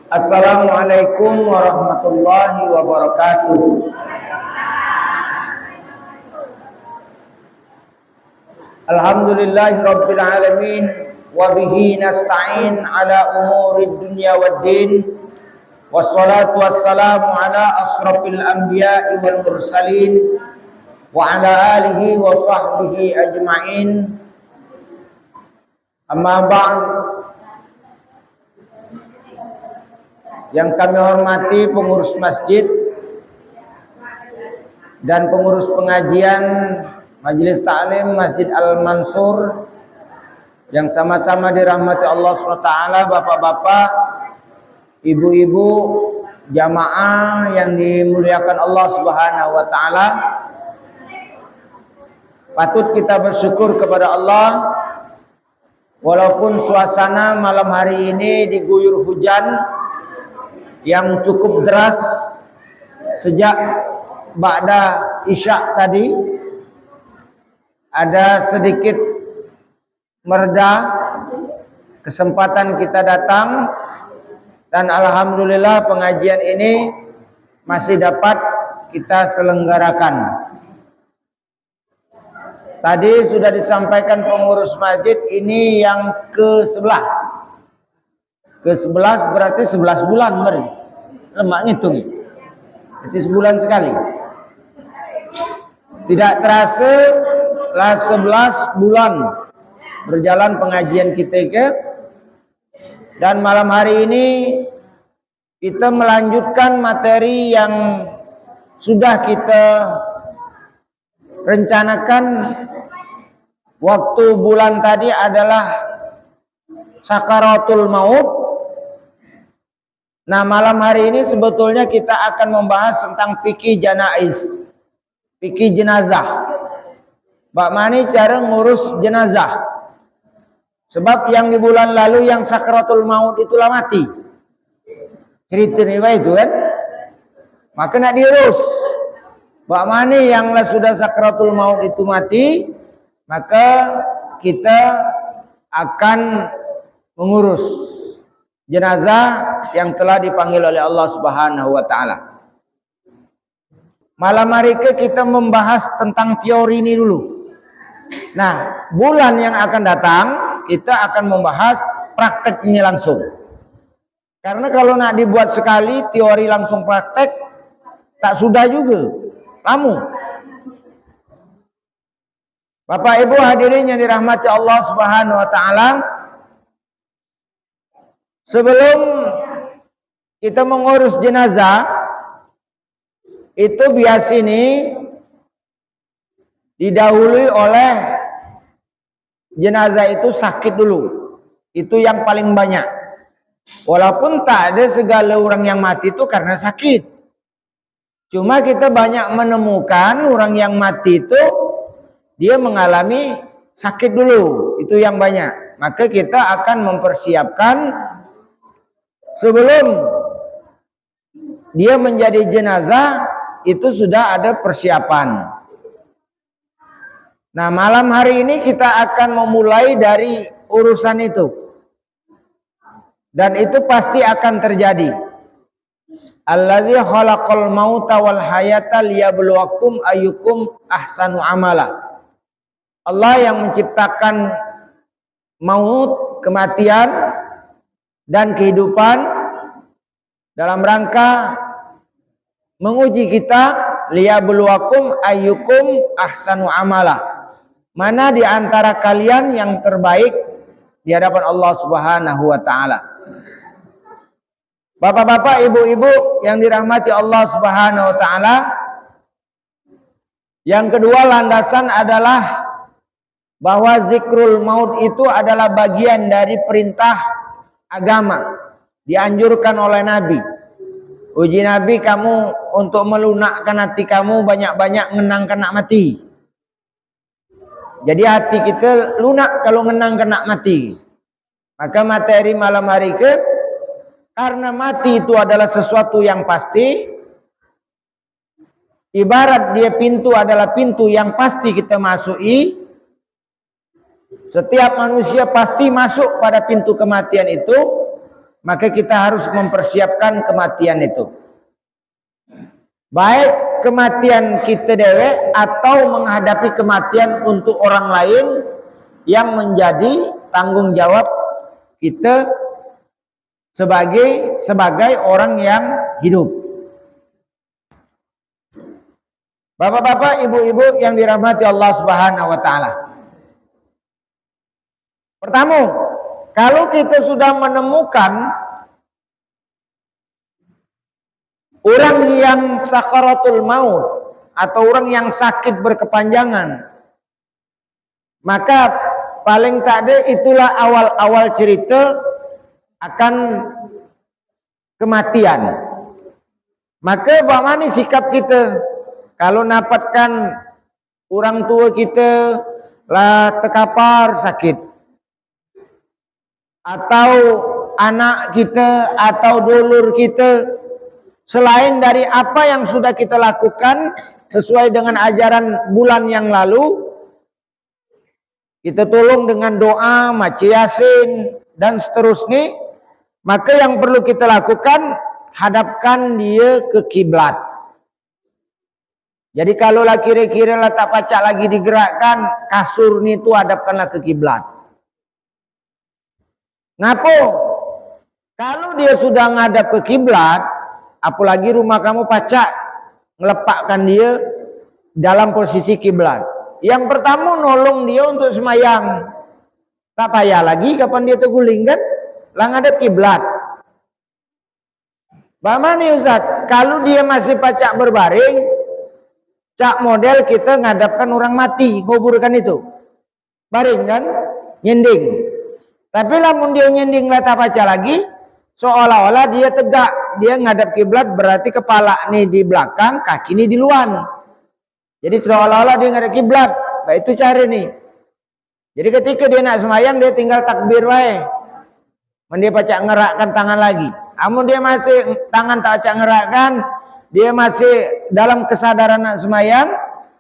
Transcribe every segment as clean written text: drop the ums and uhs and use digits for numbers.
Assalamualaikum warahmatullahi wabarakatuh. Alhamdulillahi rabbil alamin wa bihi nasta'in ala umurid dunya waddin. Wassalatu wassalamu ala asrafil anbiya'i wal mursalin wa ala alihi wa sahbihi ajma'in. Amma ba'd. Yang kami hormati pengurus masjid dan pengurus pengajian Majelis Ta'lim Masjid Al-Mansur yang sama-sama dirahmati Allah SWT, bapak-bapak, ibu-ibu, jamaah yang dimuliakan Allah Subhanahu wa taala. Patut kita bersyukur kepada Allah walaupun suasana malam hari ini diguyur hujan yang cukup deras sejak ba'da isya tadi. Ada sedikit mereda, kesempatan kita datang, dan alhamdulillah pengajian ini masih dapat kita selenggarakan. Tadi sudah disampaikan pengurus masjid, ini yang ke-11. Ke-11 berarti 11 bulan beri. Lemak ngitung. Berarti sebulan sekali. Tidak terasa lah 11 bulan berjalan pengajian kita ke. Dan malam hari ini kita melanjutkan materi yang sudah kita rencanakan. Waktu bulan tadi adalah sakaratul maut. Nah, malam hari ini sebetulnya kita akan membahas tentang fikih janaiz, fikih jenazah. Bagaimana cara ngurus jenazah? Sebab yang di bulan lalu yang sakaratul maut itulah mati. Ceritanya itu kan? Maka nak diurus. Bagaimana yang sudah sakaratul maut itu mati, maka kita akan mengurus jenazah yang telah dipanggil oleh Allah Subhanahu wa taala. Malam hari kita membahas tentang teori ini dulu. Nah, bulan yang akan datang kita akan membahas prakteknya langsung. Karena kalau nak dibuat sekali teori langsung praktek tak sudah juga. Kamu Bapak Ibu hadirin yang dirahmati Allah Subhanahu wa taala, sebelum kita mengurus jenazah, itu biasa ini didahului oleh jenazah itu sakit dulu. Itu yang paling banyak. Walaupun tak ada segala orang yang mati itu karena sakit. Cuma kita banyak menemukan orang yang mati itu dia mengalami sakit dulu. Itu yang banyak. Maka kita akan mempersiapkan sebelum dia menjadi jenazah itu sudah ada persiapan. Nah, malam hari ini kita akan memulai dari urusan itu. Dan itu pasti akan terjadi. Allazi khalaqal mauta wal hayata liyabluwakum ayyukum ahsanu amala. Allah yang menciptakan maut, kematian dan kehidupan dalam rangka menguji kita, liyabluwakum ayyukum ahsanu amala. Mana di antara kalian yang terbaik di hadapan Allah Subhanahu wa taala. Bapak-bapak, ibu-ibu yang dirahmati Allah Subhanahu wa taala, yang kedua landasan adalah bahwa zikrul maut itu adalah bagian dari perintah agama. Dianjurkan oleh Nabi. Uji Nabi kamu untuk melunakkan hati kamu banyak-banyak ngenang kena mati. Jadi hati kita lunak kalau ngenang kena mati. Maka materi malam hari karena mati itu adalah sesuatu yang pasti. Ibarat dia pintu adalah pintu yang pasti kita masuki. Setiap manusia pasti masuk pada pintu kematian itu. maka kita harus mempersiapkan kematian itu. Baik kematian kita dewe atau menghadapi kematian untuk orang lain yang menjadi tanggung jawab kita sebagai orang yang hidup. Bapak-bapak, ibu-ibu yang dirahmati Allah Subhanahu wa taala. Pertama, kalau kita sudah menemukan orang yang sakaratul maut atau orang yang sakit berkepanjangan, maka paling tak ada itulah awal-awal cerita akan kematian. Maka bagaimana sikap kita kalau dapatkan orang tua kita lah terkapar sakit, atau anak kita atau dulur kita, selain dari apa yang sudah kita lakukan sesuai dengan ajaran bulan yang lalu, kita tolong dengan doa, maca Yasin dan seterusnya, maka yang perlu kita lakukan, hadapkan dia ke kiblat. Jadi kalau lah kira-kira lah tak pacak lagi digerakkan, kasur ni tu hadapkanlah ke kiblat. Ngapo? Kalau dia sudah ngadap ke kiblat, apalagi rumah kamu pacak ngelepakkan dia dalam posisi kiblat. Yang pertama nolong dia untuk semayang. Tak payah lagi kapan dia terguling kan, lah ngadap kiblat. Bagaimana Ustaz? Kalau dia masih pacak berbaring, cak model kita ngadapkan orang mati, kuburkan itu. Baring kan? Nyending. Tapi lamun dia nyending lah tak baca lagi, seolah-olah dia tegak. Dia ngadap kiblat berarti kepala nih di belakang, kaki nih di luar. Jadi seolah-olah dia ngadap kiblat. Nah, itu cara nih. Jadi ketika dia nak semayang, dia tinggal takbir wae. Dia pacak ngerakkan tangan lagi. Namun dia masih tangan tak pacak ngerakkan, dia masih dalam kesadaran nak semayang,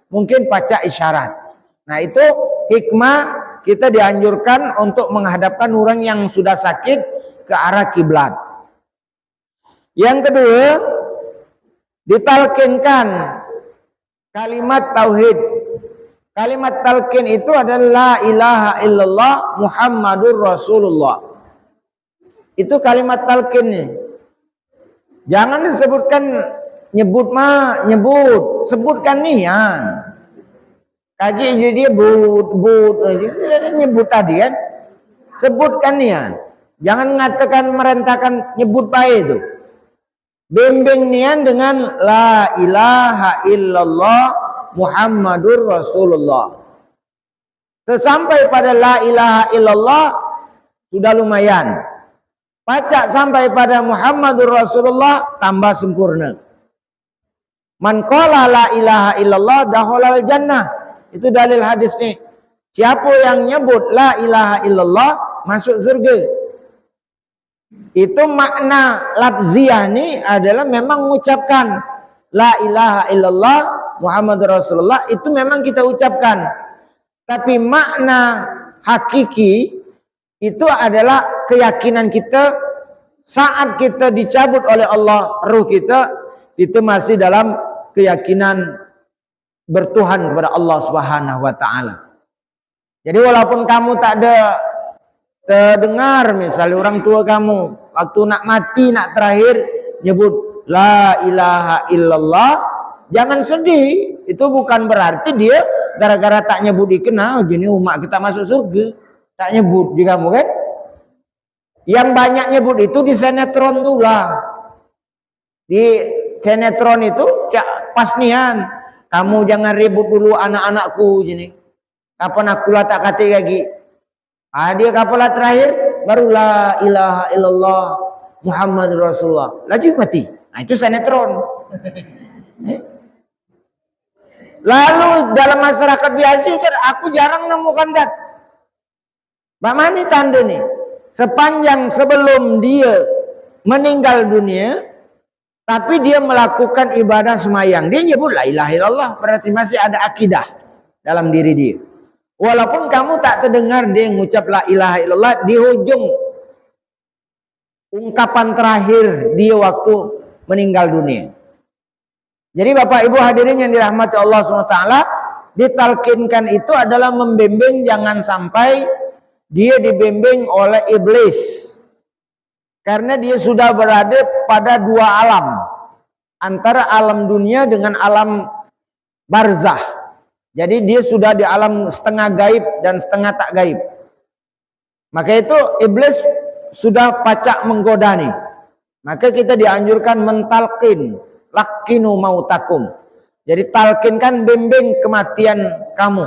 mungkin pacak isyarat. Nah itu hikmah kita dianjurkan untuk menghadapkan orang yang sudah sakit ke arah kiblat. Yang kedua, ditalkinkan kalimat tauhid. Kalimat talqin itu adalah la ilaha illallah Muhammadur Rasulullah. Itu kalimat talqin nih. Jangan disebutkan nyebut, sebutkan nian. Kaji jadi nyebut tadi kan. Sebutkan nian. Jangan mengatakan merentakan nyebut baik itu. Bimbing nian dengan la ilaha illallah Muhammadur Rasulullah. Sesampai pada la ilaha illallah sudah lumayan. Pacak sampai pada Muhammadur Rasulullah tambah sempurna. Man qala la ilaha illallah dakhalal jannah. Itu dalil hadis nih. Siapa yang nyebut la ilaha illallah masuk surga. Itu makna lafziah nih adalah memang mengucapkan la ilaha illallah Muhammad Rasulullah, itu memang kita ucapkan. Tapi makna hakiki itu adalah keyakinan kita saat kita dicabut oleh Allah ruh kita, itu masih dalam keyakinan bertuhan kepada Allah Subhanahu wa taala. Jadi walaupun kamu tak ada terdengar misalnya orang tua kamu waktu nak mati nak terakhir nyebut la ilaha illallah, jangan sedih. Itu bukan berarti dia gara-gara tak nyebut dikenal jadi umat kita masuk surga. Tak nyebut di kamu kan. Yang banyak nyebut itu di sinetron tuh lah. Di sinetron itu pas nian, kamu jangan ribut dulu anak-anakku gini. Kapan aku lah tak kata lagi. Dia kapalah terakhir baru la ilaha illallah Muhammad Rasulullah. Laju mati. Nah itu sinetron. Lalu dalam masyarakat biasa Ustaz, aku jarang nemukan dat. Bagaimana tanda nih? Sepanjang sebelum dia meninggal dunia, tapi dia melakukan ibadah semayang, dia nyebut la ilaha illallah, berarti masih ada akidah dalam diri dia. Walaupun kamu tak terdengar dia mengucap la ilaha illallah di hujung ungkapan terakhir dia waktu meninggal dunia. Jadi Bapak Ibu hadirin yang dirahmati Allah SWT, ditalkinkan itu adalah membimbing jangan sampai dia dibimbing oleh iblis. Karena dia sudah berada pada dua alam. Antara alam dunia dengan alam barzah. Jadi dia sudah di alam setengah gaib dan setengah tak gaib. Maka itu iblis sudah pacak menggoda nih. Maka kita dianjurkan mentalkin, lakinu mautakum. Jadi talkinkan, bimbing kematian kamu.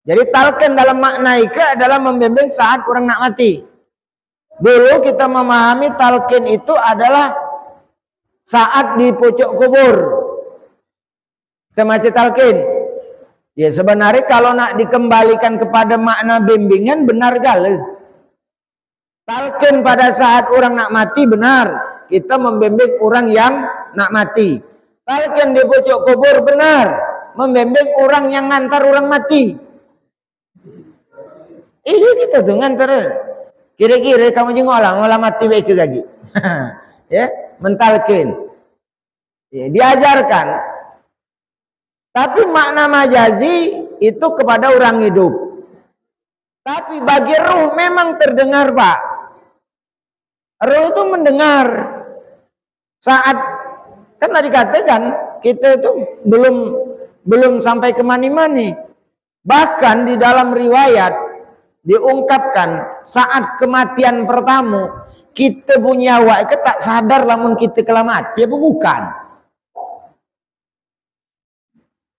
Jadi talkin dalam makna ika adalah membimbing saat orang nak mati. Dulu kita memahami talkin itu adalah saat di pojok kubur. Kita baca talkin. Ya sebenarnya kalau nak dikembalikan kepada makna bimbingan benar gale. Talkin pada saat orang nak mati benar. Kita membimbing orang yang nak mati. Talkin di pojok kubur benar. Membimbing orang yang ngantar orang mati. Iya kita tuh ngantar. Kira-kira kamu jengok lah ngolah mati baik lagi. Ya, mentalkin. Ya, diajarkan. Tapi makna majazi itu kepada orang hidup. Tapi bagi ruh memang terdengar, Pak. Ruh itu mendengar. Saat kan tadi katakan kita itu belum sampai ke mani-mani. Bahkan di dalam riwayat diungkapkan saat kematian pertama kita punya nyawa itu tak sadar lamun kita kelah mati apa bukan.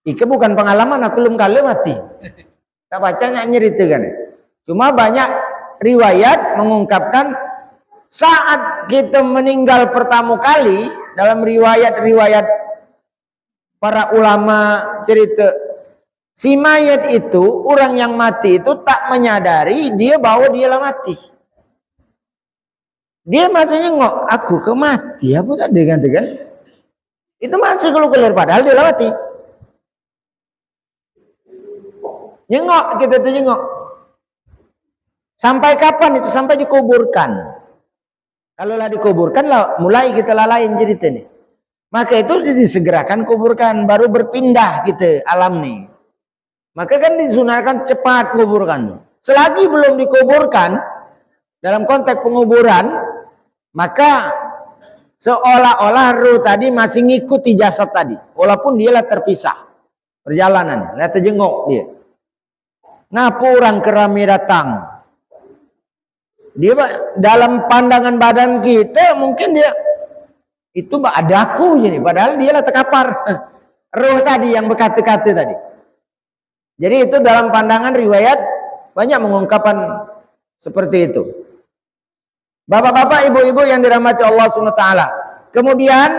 Ika bukan pengalaman aku belum kali mati. Tak baca nak nyeritakan. Cuma banyak riwayat mengungkapkan saat kita meninggal pertama kali dalam riwayat-riwayat para ulama cerita si mayat itu orang yang mati itu tak menyadari dia bahwa dia lah mati. Dia masih nyengok aku ke mati apa tadi kan? Itu masih keluar padahal dia lah mati. Nyengok kita tuh nyengok. Sampai kapan itu? Sampai dikuburkan. Kalau lah dikuburkan lah mulai kita lalain cerita nih. Maka itu disegerakan kuburkan baru berpindah kita alam nih. Maka kan disunahkan cepat kuburkan. Selagi belum dikuburkan dalam konteks penguburan, maka seolah-olah ruh tadi masih ngikuti jasad tadi, walaupun dia lah terpisah perjalanan, lah terjengok dia. Ngapa orang kerami datang? Dia dalam pandangan badan kita mungkin dia itu ada aku jadi, padahal dia lah terkapar ruh tadi yang berkata-kata tadi. Jadi itu dalam pandangan riwayat banyak mengungkapkan seperti itu. Bapak-bapak, ibu-ibu yang dirahmati Allah SWT. Kemudian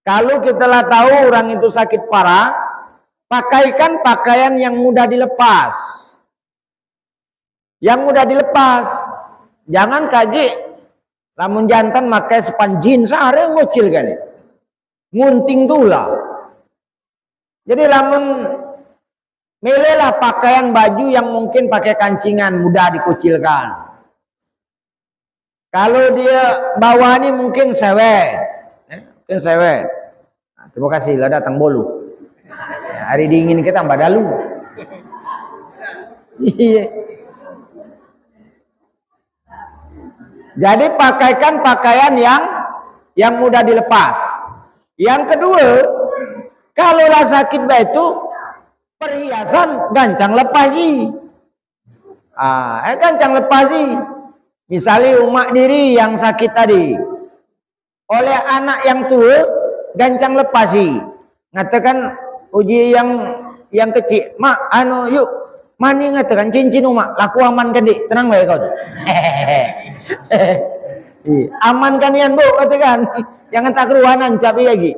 kalau kita lah tahu orang itu sakit parah, pakaikan pakaian yang mudah dilepas. Yang mudah dilepas. Jangan kaget. Lamun jantan makai sepanjin sehari ngocil kan. Ngunting tulah. Jadi lamun milihlah pakaian baju yang mungkin pakai kancingan mudah dikucilkan. Kalau dia bawa ini mungkin sewet. Mungkin sewet. Nah, terima kasih lah datang bolu. Hari dingin kita tambah dalu. Iya. Jadi pakaikan pakaian yang mudah dilepas. Yang kedua, kalau lah sakit itu perhiasan gancang lepas sih. Gancang lepas sih. Misalnya umak diri yang sakit tadi, oleh anak yang tua gancang lepas sih. Ngatakan uji yang kecil, mak yuk mani ngatakan cincin umak laku aman kan dik, tenang baik kau. Aman kan yan bu katakan, jangan tak keruanan capi lagi.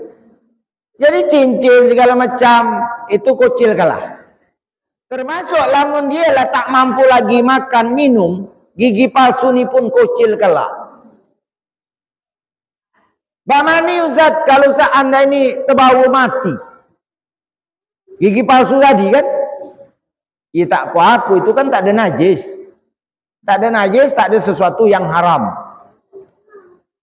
Jadi cincin segala macam itu kecil kalah. Termasuk lamun dia lah tak mampu lagi makan minum, gigi palsu ni pun kecil kalah. Bamani Ustaz kalau seandainya ini terbawa mati, gigi palsu tadi kan? Ya tak apa-apa, itu kan tak ada najis. Tak ada najis, tak ada sesuatu yang haram.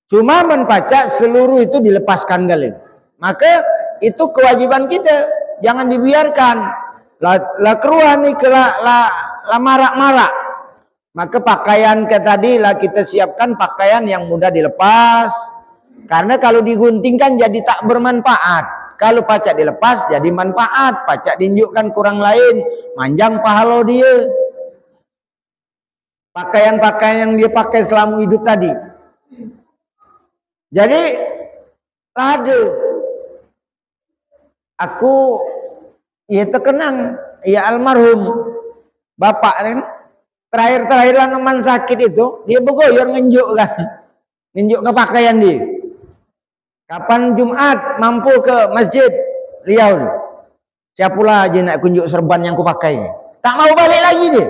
Cuma menpacak seluruh itu dilepaskan kali. Maka itu kewajiban kita. Jangan dibiarkan. La keruan ni ke la marak-marak. Maka pakaian ke tadi lah kita siapkan pakaian yang mudah dilepas. Karena kalau diguntingkan jadi tak bermanfaat. Kalau pacak dilepas jadi manfaat. Pacak diunjukkan kurang lain. Manjang pahala dia. Pakaian-pakaian yang dia pakai selama hidup tadi. Jadi ada. Aku ya terkenang. Ya almarhum. Bapak kan. Terakhir-terakhir lah teman sakit itu. Dia bergoyor ngenjuk kan. Ngenjuk ke pakaian dia. Kapan Jumat mampu ke masjid Liau ni. Siapalah aja nak kunjuk serban yang aku pakai. Tak mau balik lagi dia.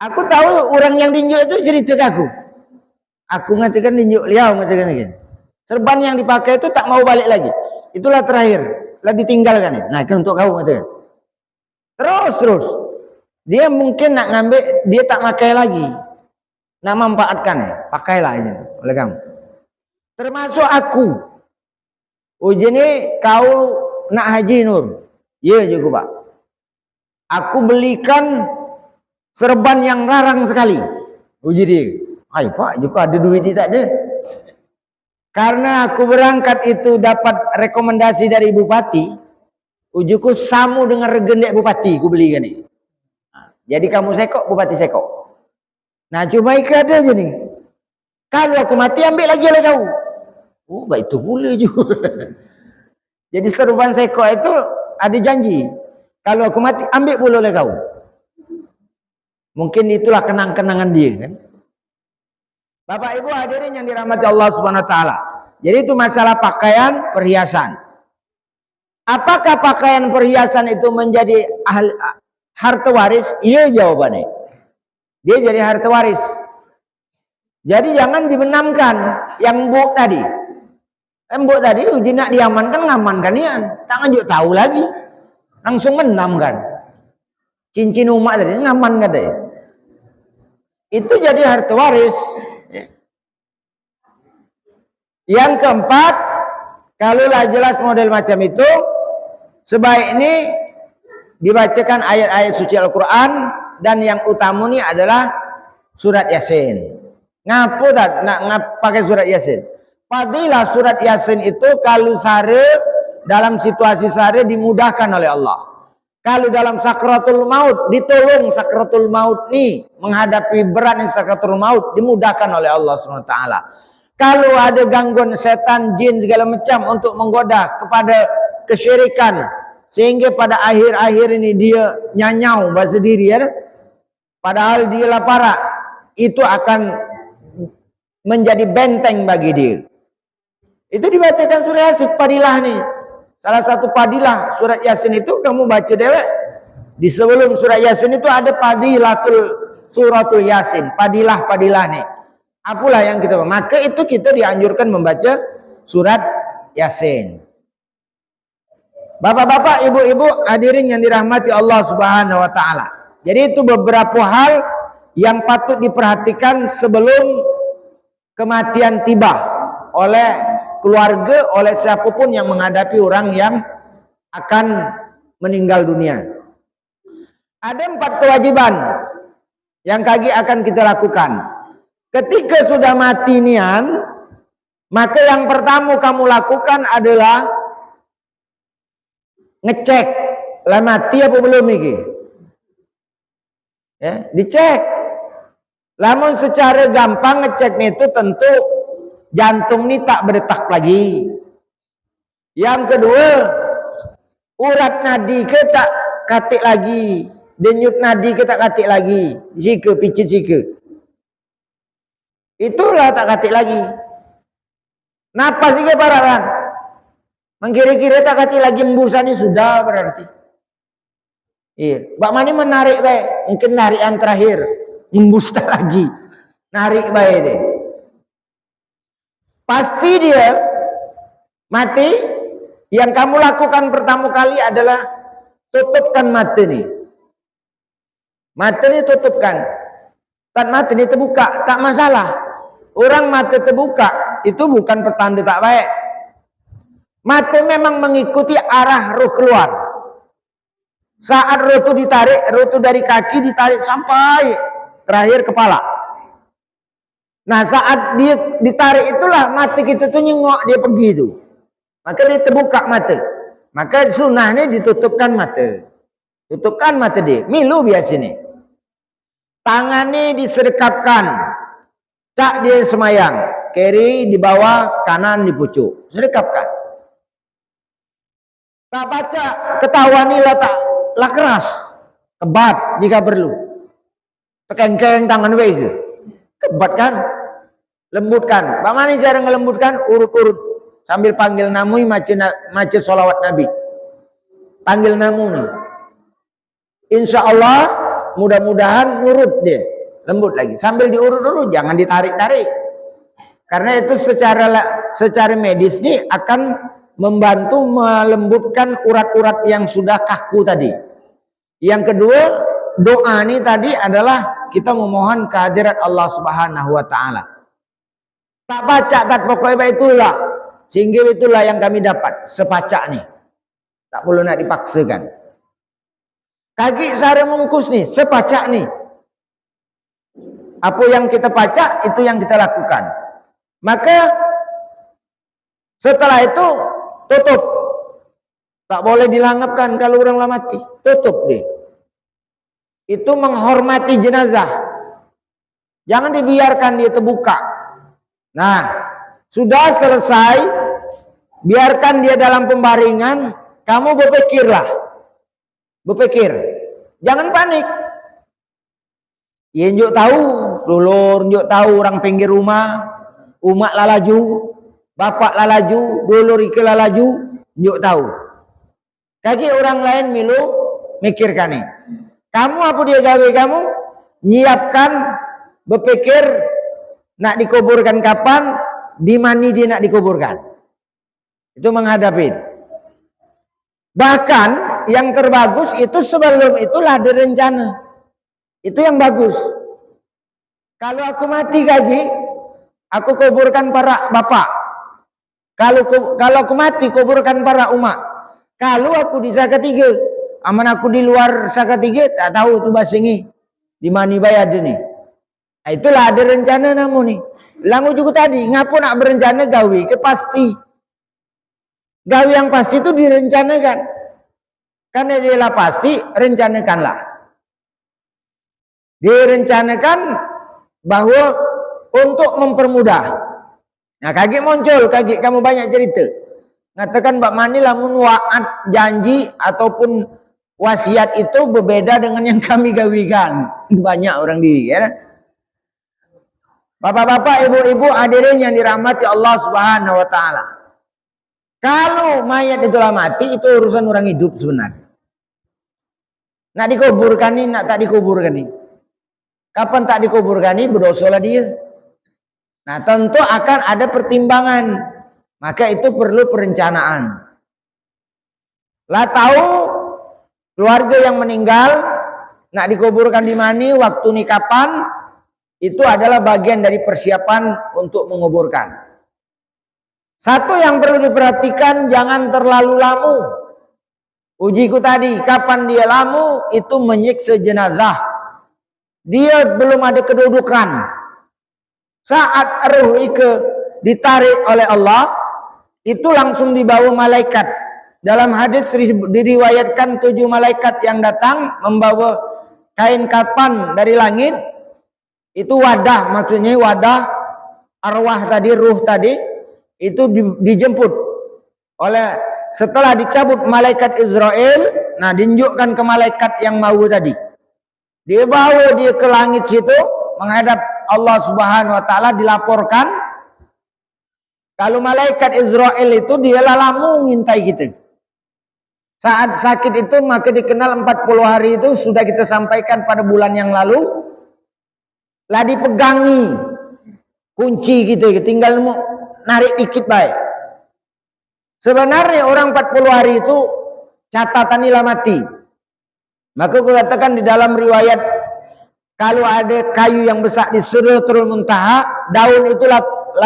Aku tahu orang yang dinjuk itu cerita ke aku. Aku ngatakan dinjuk Liau ngatakan lagi. Serban yang dipakai itu tak mau balik lagi. Itulah terakhir. Lah ditinggalkan ya. Nah, kan untuk kau ngatakan. Terus. Dia mungkin nak ngambil, dia tak pakai lagi. Nak manfaatkan ya. Pakailah aja oleh kamu. Termasuk aku. Uji ni kau nak haji Nur. Ya juga Pak. Aku belikan serban yang larang sekali. Uji dia. Hai Pak, juga ada duit dia tak ada. Karena aku berangkat itu dapat rekomendasi dari Bupati. Ujuku samu dengan regendek Bupati. Aku belikan ni. Jadi kamu sekok, Bupati sekok. Nah cuma ikat ada je ni. Kalau aku mati ambil lagi oleh kau. Oh baik itu boleh juga. Jadi serban sekok itu ada janji. Kalau aku mati ambil pula oleh kau. Mungkin itulah kenang-kenangan dia kan. Bapak Ibu hadirin yang dirahmati Allah Subhanahu wa taala. Jadi itu masalah pakaian perhiasan. Apakah pakaian perhiasan itu menjadi harta waris? Iya jawabannya. Dia jadi harta waris. Jadi jangan dibenamkan yang embuk tadi. Embuk tadi uji nak diamankan, ngamankan ya. Tak nganjuk tahu lagi. Langsung menamkan. Cincin umat tadi ngamankan tadi. Itu jadi harta waris. Yang keempat, kalaulah jelas model macam itu, sebaiknya dibacakan ayat-ayat suci Al-Quran. Dan yang utama ni adalah surat Yasin. Ngapa tak nak pakai surat Yasin? Fadilah surat Yasin itu kalau sehari dalam situasi sehari dimudahkan oleh Allah. Kalau dalam sakratul maut ditolong sakratul maut ni menghadapi beratnya sakratul maut dimudahkan oleh Allah SWT. Kalau ada gangguan setan, jin segala macam untuk menggoda kepada kesyirikan sehingga pada akhir-akhir ini dia nyanyau bahasa diri ya. Padahal dia lapara, itu akan menjadi benteng bagi dia. Itu dibacakan surah Yasin, padilah nih. Salah satu padilah surat Yasin itu kamu baca dewek. Di sebelum surat Yasin itu ada padilatul suratul Yasin, padilah nih. Apalah yang kita maka itu kita dianjurkan membaca surat Yasin. Bapak-bapak, ibu-ibu hadirin yang dirahmati Allah Subhanahu wa taala. Jadi itu beberapa hal yang patut diperhatikan sebelum kematian tiba oleh keluarga, oleh siapapun yang menghadapi orang yang akan meninggal dunia. Ada 4 kewajiban yang kaki akan kita lakukan. Ketika sudah mati nian, maka yang pertama kamu lakukan adalah ngecek lah mati apa belum ini. Ya, dicek. Namun secara gampang ngeceknya itu tentu jantung ini tak berdetak lagi. Yang kedua, urat nadi ke tak katik lagi, denyut nadi ke tak katik lagi, jika picit jika. Itulah tak katik lagi. Napas juga parah kan? Mengkira-kira tak katik lagi embusan ini sudah berarti. Iya, Mbak Mani menarik baik, mungkin narikan terakhir, embus tak lagi, narik baik deh. Pasti dia mati. Yang kamu lakukan pertama kali adalah tutupkan mata nih. Mata ni tutupkan. Tak mata ni terbuka, tak masalah. Orang mata terbuka itu bukan petanda tak baik. Mata memang mengikuti arah roh keluar. Saat roh itu ditarik, roh itu dari kaki ditarik sampai terakhir kepala. Nah, saat dia ditarik itulah mata kita tuh nyengok dia pergi itu. Maka dia terbuka mata. Maka sunnahnya ditutupkan mata. Tutupkan mata dia. Milu biasa ni. Tangan ni disedekapkan. Cak dia semayang. Kiri di bawah, kanan di pucuk. Sedekapkan. Tak baca ketahuan ni lah keras. Kebat jika perlu. Tekeng-keng tangan wege. Kebat kan? Lembutkan. Bagaimana cara ngelembutkan? Urut-urut. Sambil panggil namu, maca sholawat Nabi. Panggil namu ni. Insya Allah mudah-mudahan nurut dia. Lembut lagi. Sambil diurut-urut, jangan ditarik-tarik. Karena itu secara medis ni akan membantu melembutkan urat-urat yang sudah kaku tadi. Yang kedua, doa ni tadi adalah kita memohon kehadirat Allah Subhanahu wa taala. Tak baca tak pokoknya itulah. Sehingga itulah yang kami dapat sepacak ni. Tak perlu nak dipaksakan. Kaki sehari mungkus ni, sepacak ni. Apa yang kita pacak, itu yang kita lakukan. Maka setelah itu tutup. Tak boleh dilangapkan kalau orang lah mati. Tutup dia. Itu menghormati jenazah. Jangan dibiarkan dia terbuka. Nah, sudah selesai. Biarkan dia dalam pembaringan. Kamu berpikirlah. Berpikir. Jangan panik. Ya njuk tahu. Dulur njuk tahu orang pinggir rumah. Umak lah laju. Bapak lah laju. Dulur ike lah laju. Njuk tahu. Kaki orang lain milu mikirkan ni. Kamu apa dia gawe kamu? Nyiapkan, berpikir nak dikuburkan kapan, di mana dia nak dikuburkan. Itu menghadapi. Bahkan yang terbagus itu sebelum itulah ada rencana. Itu yang bagus. Kalau aku mati kaki, aku kuburkan para bapak. Kalau aku mati, kuburkan para umat. Kalau aku di saka tiga, aman aku di luar saka tiga, tak tahu tu bahasa ni. Di mana bayar ada ni. Itulah ada rencana namu ni. Lamu juga tadi, ngapu nak berencana gawi ke pasti. Gawi yang pasti itu direncanakan. Karena dia lah pasti, rencanakanlah. Direncanakan bahwa untuk mempermudah. Nah, kaki muncul, kaki kamu banyak cerita. Ngatakan Mbak Mani lamun waat janji ataupun wasiat itu berbeda dengan yang kami gawikan. Banyak orang diri ya. Bapak-bapak, ibu-ibu hadirin yang dirahmati Allah Subhanahu wa taala. Kalau mayat itulah mati, itu urusan orang hidup sebenarnya. Nak dikuburkan ini, nak tak dikuburkan ini. Kapan tak dikuburkan ini, berdosalah dia. Nah, tentu akan ada pertimbangan. Maka itu perlu perencanaan. Lah tahu keluarga yang meninggal nak dikuburkan di mana, waktu ni kapan, itu adalah bagian dari persiapan untuk menguburkan. Satu yang perlu diperhatikan, jangan terlalu lama. Ujiku tadi, kapan dia lama, itu menyiksa jenazah. Dia belum ada kedudukan. Saat ruh itu ditarik oleh Allah, itu langsung dibawa malaikat. Dalam hadis diriwayatkan 7 malaikat yang datang membawa kain kapan dari langit. Itu wadah, maksudnya wadah arwah tadi, ruh tadi, itu dijemput oleh, setelah dicabut malaikat Israel, nah ditunjukkan ke malaikat yang mau tadi. Dia bawa dia ke langit situ, menghadap Allah Subhanahu wa taala, dilaporkan. Kalau malaikat Israel itu dia lalamu ngintai kita. Saat sakit itu maka dikenal 40 hari itu sudah kita sampaikan pada bulan yang lalu. Lah dipegangi kunci kita, tinggal narik dikit baik. Sebenarnya orang 40 hari itu catatan nilai mati. Maka aku katakan di dalam riwayat Kalau ada kayu yang besar di Sidratul Muntaha, daun itulah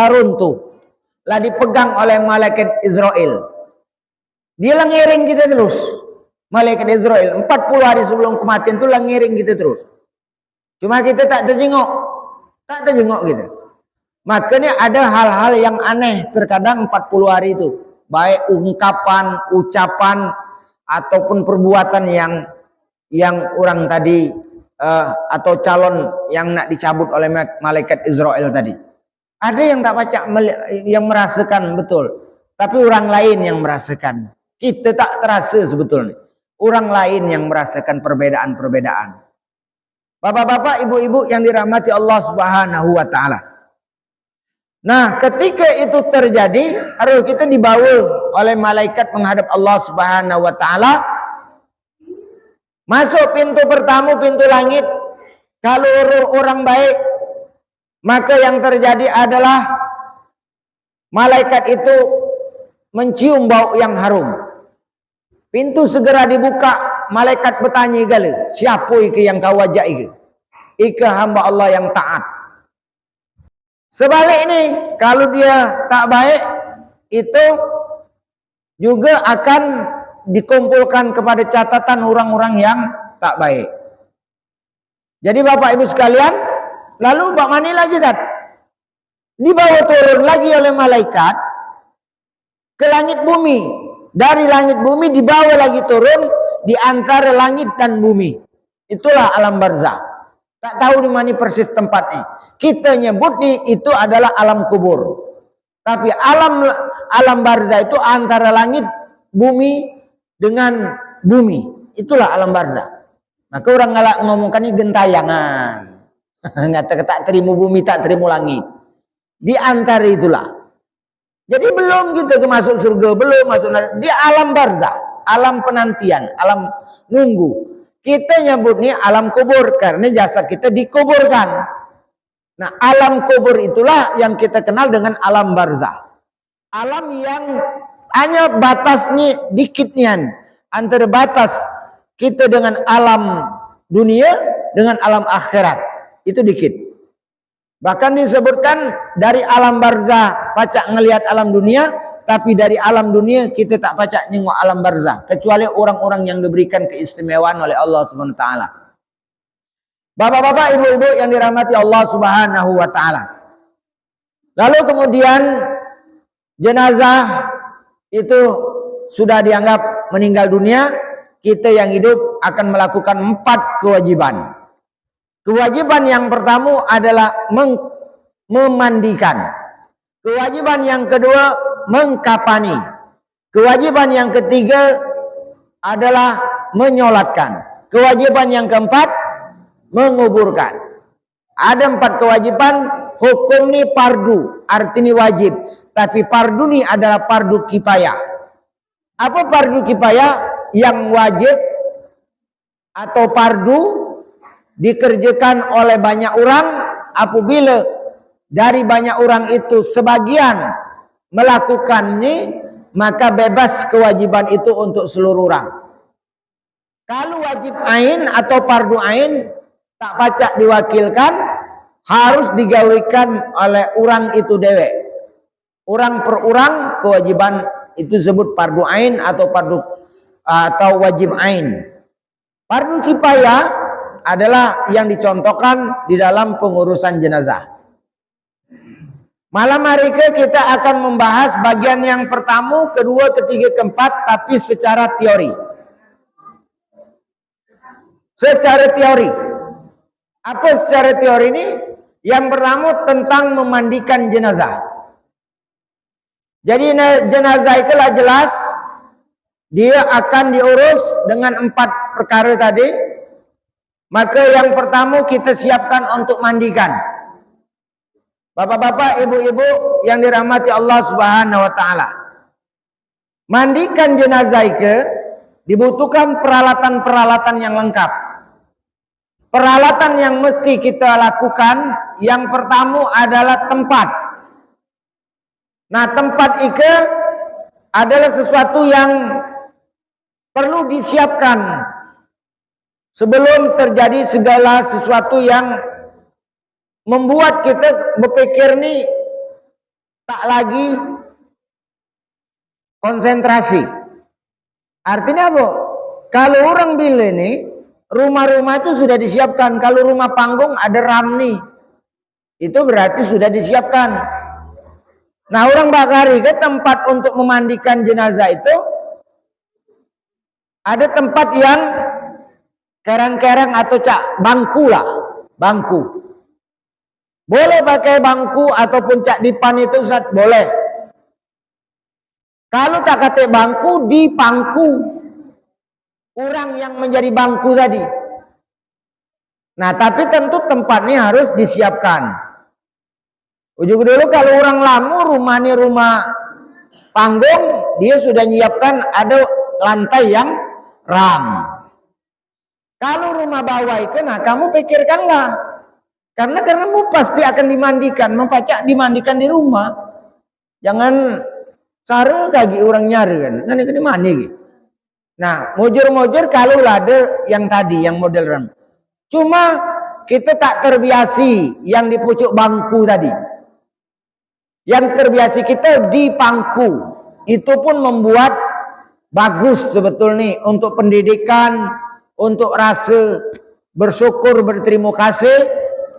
runtuh. Lah dipegang oleh malaikat Israel. Dia lah ngiring kita terus. Malaikat Israel 40 hari sebelum kematian itu lah ngiring kita terus. Cuma kita tak terjengok. Tak terjengok kita. Makanya ada hal-hal yang aneh terkadang 40 hari itu. Baik ungkapan, ucapan ataupun perbuatan yang orang tadi atau calon yang nak dicabut oleh malaikat Israel tadi. Ada yang tak baca, yang merasakan betul, tapi orang lain yang merasakan. Kita tak terasa sebetulnya. Orang lain yang merasakan perbedaan-perbedaan. Bapak-bapak, ibu-ibu yang dirahmati Allah Subhanahu wa taala. Nah, ketika itu terjadi, harus kita dibawa oleh malaikat menghadap Allah Subhanahu wa taala. Masuk pintu pertama, pintu langit. Kalau orang baik, maka yang terjadi adalah malaikat itu mencium bau yang harum. Pintu segera dibuka, malaikat bertanya gala, siapa iki yang kau ajak iki? Iki hamba Allah yang taat. Sebalik ini, kalau dia tak baik, itu juga akan dikumpulkan kepada catatan orang-orang yang tak baik. Jadi Bapak Ibu sekalian, lalu Pak Mani lagi Zat? Dibawa turun lagi oleh malaikat ke langit bumi. Dari langit bumi dibawa lagi turun di antara langit dan bumi. Itulah alam barzah. Tak tahu di mana persis tempatnya. Kita nyebut itu adalah alam kubur. Tapi alam barzah itu antara langit bumi dengan bumi. Itulah alam barzah. Maka orang ngalak ngomongkan ini gentayangan. Ngata tak terima bumi, tak terima langit. Di antara itulah. Jadi belum kita ke masuk surga, belum masuk neraka. Di alam barzah, alam penantian, alam nunggu. Kita nyebutnya alam kubur karena jasad kita dikuburkan. Nah, alam kubur itulah yang kita kenal dengan alam barzah. Alam yang hanya batasnya dikitnya antara batas kita dengan alam dunia dengan alam akhirat itu dikit. Bahkan disebutkan dari alam barzah pacak ngelihat alam dunia, tapi dari alam dunia kita tak pacak nengok alam barzah kecuali orang-orang yang diberikan keistimewaan oleh Allah Subhanahu wa taala. Bapak-bapak, ibu-ibu yang dirahmati Allah Subhanahu wa taala. Lalu kemudian jenazah itu sudah dianggap meninggal dunia, kita yang hidup akan melakukan 4 kewajiban. Kewajiban yang pertama adalah memandikan. Kewajiban yang kedua mengkapani. Kewajiban yang ketiga adalah menyolatkan. Kewajiban yang keempat menguburkan. Ada 4 kewajiban. Hukum ini fardu, artinya wajib. Tapi fardu ini adalah fardu kifayah. Apa fardu kifayah? Yang wajib atau fardu dikerjakan oleh banyak orang. Apabila dari banyak orang itu sebagian melakukannya, maka bebas kewajiban itu untuk seluruh orang. Kalau wajib ain atau fardu ain tak pacak diwakilkan, harus digawikan oleh orang itu dewek. Orang per orang kewajiban itu disebut fardu ain atau wajib ain. Fardu kifayah adalah yang dicontohkan di dalam pengurusan jenazah. Malam hari ini kita akan membahas bagian yang pertama, kedua, ketiga, keempat, tapi secara teori. Secara teori. Apa secara teori ini? Yang pertama tentang memandikan jenazah. Jadi jenazah itulah jelas dia akan diurus dengan 4 perkara tadi. Maka yang pertama kita siapkan untuk mandikan. Bapak-bapak, ibu-ibu yang dirahmati Allah Subhanahu wa taala. Mandikan jenazah itu dibutuhkan peralatan-peralatan yang lengkap. Peralatan yang mesti kita lakukan yang pertama adalah tempat. Nah, tempat itu adalah sesuatu yang perlu disiapkan sebelum terjadi segala sesuatu yang membuat kita berpikir nih tak lagi konsentrasi. Artinya apa? Kalau orang bilang nih rumah-rumah itu sudah disiapkan. Kalau rumah panggung ada ramni, itu berarti sudah disiapkan. Nah, orang bakari ke tempat untuk memandikan jenazah itu ada tempat yang kerang-kerang atau bangku lah, bangku. Boleh pakai bangku ataupun cak dipan itu Ustaz, boleh. Kalau tak kata bangku, di pangku orang yang menjadi bangku tadi. Nah, tapi tentu tempatnya harus disiapkan. Ujung dulu kalau orang lamu rumahnya rumah panggung, dia sudah nyiapkan ada lantai yang ram. Kalau rumah bawah itu, nah kamu pikirkanlah, karena kamu pasti akan dimandikan, mempacak dimandikan di rumah. Jangan cara kaki orang nyari kan, nanti ke dimandi gitu. Nah, mujur-mujur kalau ada yang tadi, yang model ram. Cuma kita tak terbiasi yang di pucuk bangku tadi. Yang terbiasa kita di pangku. Itu pun membuat bagus sebetulnya untuk pendidikan, untuk rasa bersyukur, berterima kasih.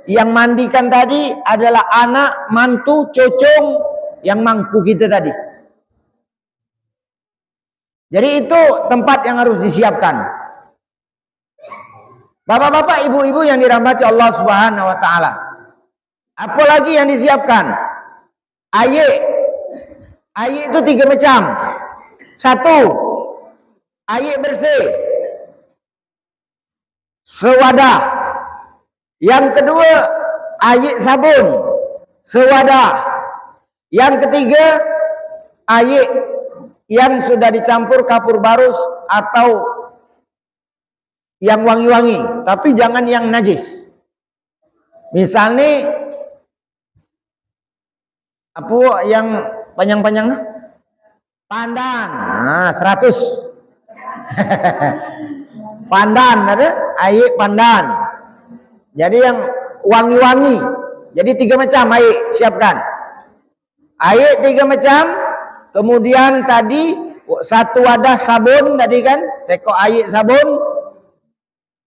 Yang mandikan tadi adalah anak, mantu, cocong yang mangku kita tadi. Jadi itu tempat yang harus disiapkan. Bapak-bapak, ibu-ibu yang dirahmati Allah Subhanahu wa taala. Apalagi yang disiapkan? Air. Air itu 3 macam. 1, air bersih. Sewadah. Yang kedua, air sabun. Sewadah. Yang ketiga, air yang sudah dicampur kapur barus atau yang wangi-wangi, tapi jangan yang najis. Misalnya apa yang panjang-panjang? Pandan. Nah, 100. Pandan ada, air pandan. Jadi yang wangi-wangi. Jadi 3 macam air siapkan. Air 3 macam. Kemudian tadi 1 wadah sabun tadi kan, sekok air sabun.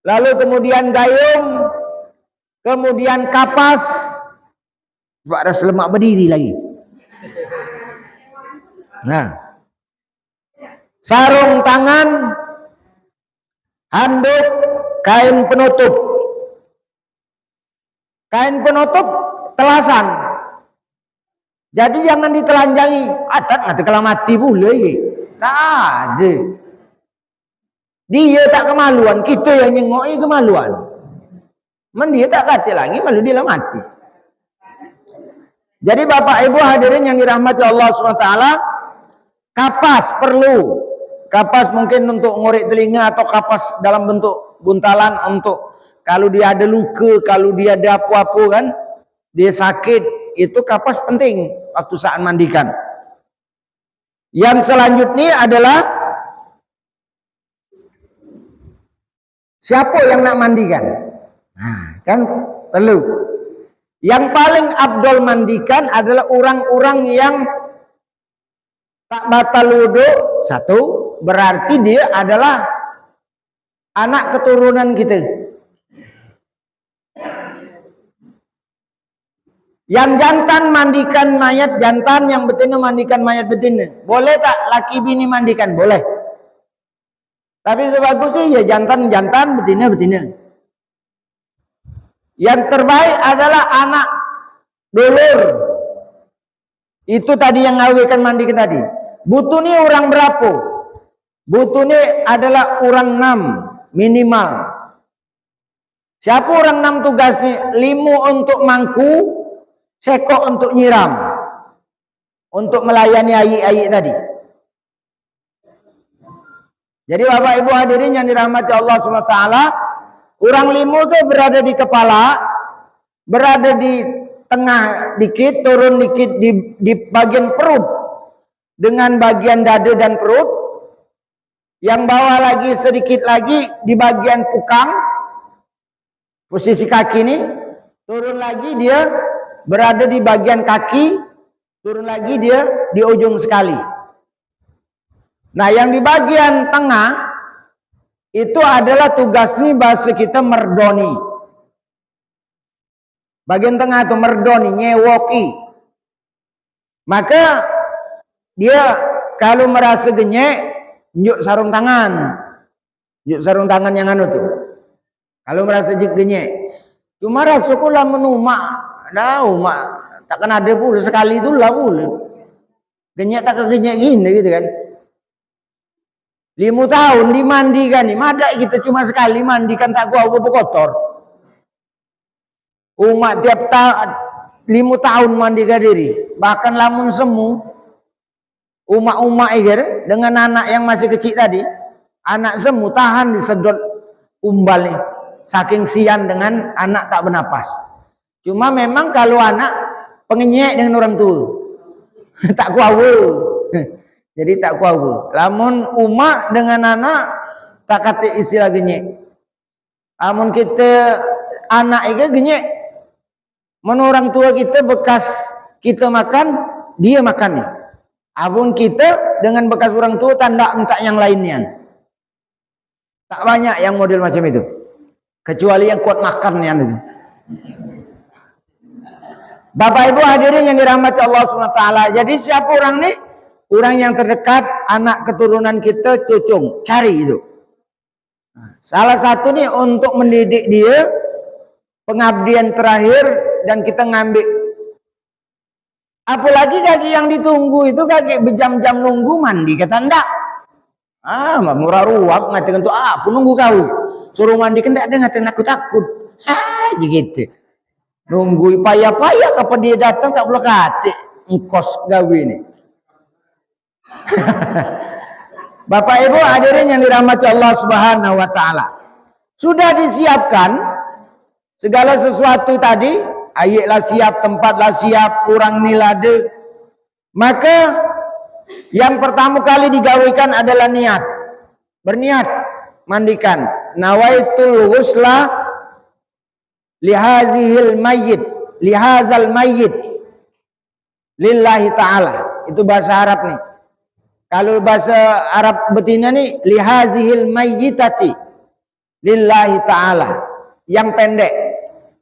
Lalu kemudian gayung. Kemudian kapas. Sebab ada selemak berdiri lagi. Nah, sarung tangan, handuk, kain penutup. Kain penutup telasan. Jadi jangan ditelanjangi. Tak kalau mati boleh. Tak ada. Dia tak kemaluan, kita yang nyengok kemaluan. Dia tak kata lagi, malu dia lah mati. Jadi Bapak Ibu hadirin yang dirahmati Allah SWT, kapas perlu. Kapas mungkin untuk ngorek telinga atau kapas dalam bentuk buntalan untuk kalau dia ada luka, kalau dia ada apa-apa kan, dia sakit, itu kapas penting waktu saat mandikan. Yang selanjutnya adalah siapa yang nak mandikan? Nah, kan perlu. Yang paling abdol mandikan adalah orang-orang yang tak batal wudu. 1, berarti dia adalah anak keturunan kita. Yang jantan mandikan mayat jantan, yang betina mandikan mayat betina. Boleh tak laki bini mandikan? Boleh. Tapi sebagusnya ya jantan, betina. Yang terbaik adalah anak dulur. Itu tadi yang ngawinkan mandikan tadi. Butuhnya orang berapa? Butuhnya adalah orang 6 minimal. Siapa orang 6 tugasnya? 5 untuk mangku, sekok untuk nyiram. Untuk melayani air-air tadi. Jadi Bapak Ibu hadirin yang dirahmati Allah SWT, orang 5 itu berada di kepala, berada di tengah dikit, turun dikit di bagian perut, dengan bagian dada dan perut. Yang bawah lagi sedikit lagi di bagian pukang, posisi kaki ini, turun lagi dia berada di bagian kaki, turun lagi dia di ujung sekali. Nah, yang di bagian tengah itu adalah tugas nih bahasa kita merdoni. Bagian tengah itu merdoni, nyewoki. Maka dia kalau merasa genyek, njuk sarung tangan. Njuk sarung tangan yang anu tuh. Kalau merasa genyek. Cuma rasuku lah menumak. Dah umak takkan ada pula sekali itu lah pula. Genyek tak kegenyek gini gitu kan. 5 tahun dimandikan nih, madak kita cuma sekali mandikan tak gua apa kotor. Umat tiap 5 tahun mandikan diri, bahkan lamun semu, umat-umat iger dengan anak yang masih kecil tadi, anak semu tahan disedot umbal nih, saking sian dengan anak tak bernapas. Cuma memang kalau anak pengenyek dengan orang tua, tak kuawu. Jadi tak kuawu. Lamun umak dengan anak tak kata istilah genyek. Lamun kita anak itu genyek. Menurut orang tua kita bekas kita makan, dia makan nih. Amun kita dengan bekas orang tua tanda minta yang lainnya. Tak banyak yang model macam itu. Kecuali yang kuat makan yang itu. Bapak Ibu hadirin yang dirahmati Allah SWT. Jadi siapa orang nih? Orang yang terdekat, anak keturunan kita, cucung, cari itu. Salah satu nih untuk mendidik dia, pengabdian terakhir dan kita ngambil. Apalagi kaki yang ditunggu itu kaki berjam-jam nunggu mandi, kata ndak. Murah ruak, ngatakan tuh, aku nunggu kau. Suruh mandi kan tak ada, ngatain aku takut. Gitu. Nunggu payah-payah, kapan dia datang tak boleh kata. Engkos gawe ini. Bapak Ibu hadirin yang dirahmati Allah Subhanahu wa taala. Sudah disiapkan segala sesuatu tadi, ayatlah siap, tempatlah siap, kurang nilade. Maka yang pertama kali digawikan adalah niat. Berniat mandikan. Nawaitul ghusla lihazihil mayyit, lihazal mayyit lillahi taala. Itu bahasa Arab nih. Kalau bahasa Arab betina nih lihazihil mayyitati lillahi ta'ala. Yang pendek.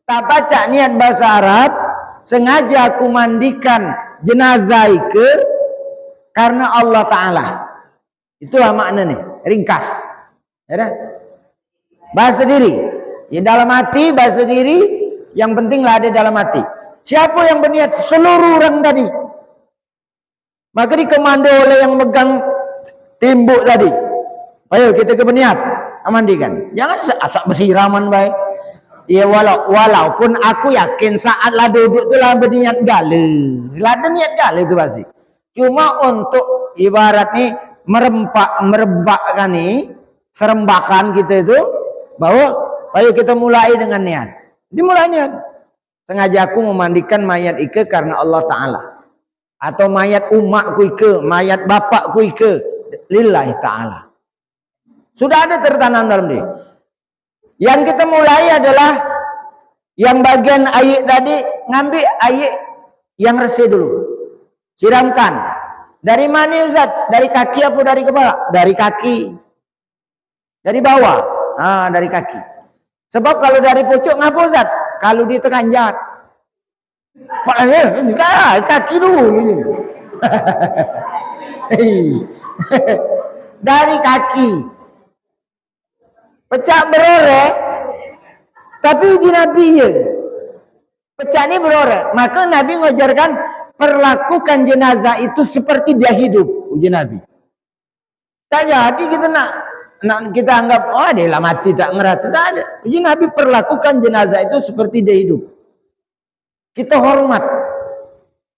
Tak baca niat bahasa Arab, sengaja aku mandikan jenazah itu karena Allah Ta'ala. Itulah makna nih, ringkas. Ya dah? Bahasa diri. Ya dalam hati, bahasa diri, yang pentinglah ada dalam hati. Siapa yang berniat? Seluruh orang tadi. Maka dikomando oleh yang megang timbuk tadi. Ayo kita ke berniat, mandikan. Jangan asal bersiraman baik. Ya walaupun aku yakin saat lah duduk tu lah berniat gale. Lah ada niat gale tu pasti. Cuma untuk ibarat nih merebakkan nih, serembakan kita itu bahwa ayo kita mulai dengan niat. Dimulai niat. Sengaja aku memandikan mayat ike karena Allah Ta'ala. Atau mayat umakku ike, mayat bapakku ike, lillahi ta'ala. Sudah ada tertanam dalam diri. Yang kita mulai adalah yang bagian air tadi, ngambil air yang resih dulu. Siramkan. Dari mana Ustaz? Dari kaki apa dari kepala? Dari kaki. Dari bawah. Dari kaki. Sebab kalau dari pucuk ngapa Ustaz? Kalau dia terkanjat. Kaki dulu. Dari kaki. Pecah berorek. Tapi uji Nabi ya. Pecah ini berorek. Maka Nabi mengajarkan perlakukan jenazah itu seperti dia hidup. Uji Nabi. Tak jadi kita nak kita anggap dia lah mati tak ngerasa. Tak ada. Uji Nabi perlakukan jenazah itu seperti dia hidup. Kita hormat.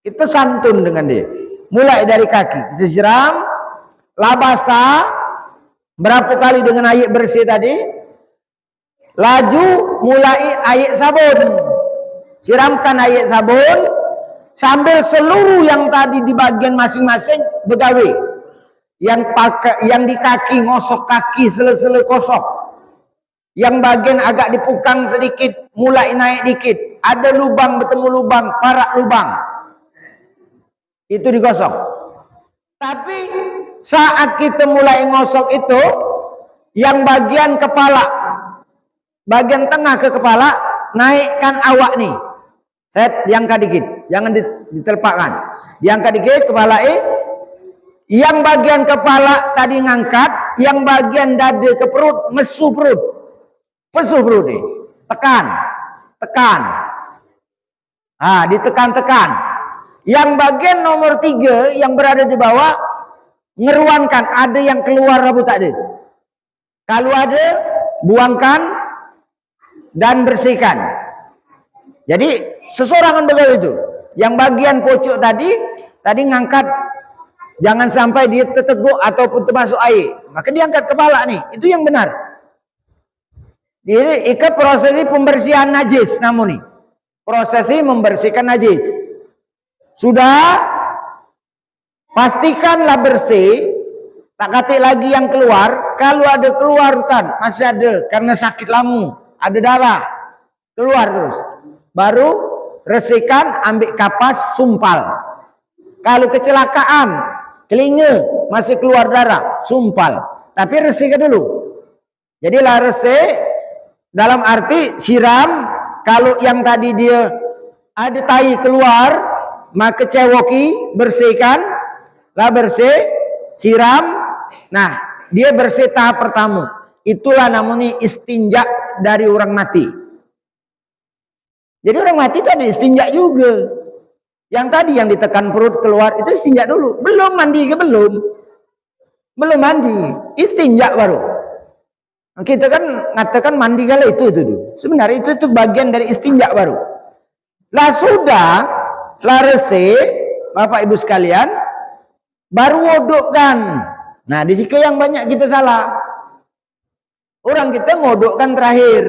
Kita santun dengan dia. Mulai dari kaki. Siram. Labasa. Berapa kali dengan air bersih tadi. Laju mulai air sabun. Siramkan air sabun. Sambil seluruh yang tadi di bagian masing-masing begawe. yang di kaki ngosok kaki sele-sele kosok, yang bagian agak dipukang sedikit mulai naik dikit, ada lubang bertemu lubang, parak lubang, itu digosok. Tapi saat kita mulai ngosok itu, yang bagian kepala, bagian tengah ke kepala, naikkan awak nih, set diangkat dikit, jangan ditelpakkan, diangkat dikit kepala yang bagian kepala tadi ngangkat, yang bagian dada ke perut, mesu perut, nih, tekan, ditekan. Yang bagian nomor 3 yang berada di bawah, ngeruankan, ada yang keluar rambut tak ada. Kalau ada, buangkan dan bersihkan. Jadi seseorang begitu itu. Yang bagian pocok tadi ngangkat, jangan sampai dia terteguk ataupun termasuk air, maka diangkat kepala nih, itu yang benar. Jadi ikat prosesi pembersihan najis, namun nih prosesi membersihkan najis. Sudah, pastikanlah bersih, tak katik lagi yang keluar. Kalau ada keluar kan, masih ada karena sakit lambung, ada darah keluar terus, baru resihkan, ambil kapas, sumpal. Kalau kecelakaan, telinga masih keluar darah, sumpal, tapi resihkan dulu. Jadi lah resih dalam arti siram. Kalau yang tadi dia ada tai keluar, maka cewoki, bersihkan, lah bersih, siram. Nah, dia bersih tahap pertama. Itulah namanya istinja dari orang mati. Jadi orang mati itu ada istinja juga. Yang tadi yang ditekan perut keluar itu istinja dulu. Belum mandi ke belum? Belum mandi, istinja baru. Kita kan ngatakan mandi kali itu. Sebenarnya itu bagian dari istinja baru. Lah sudah, lah resih, Bapak Ibu sekalian, baru wuduk kan. Nah, di situ yang banyak kita salah. Orang kita ngodok kan terakhir.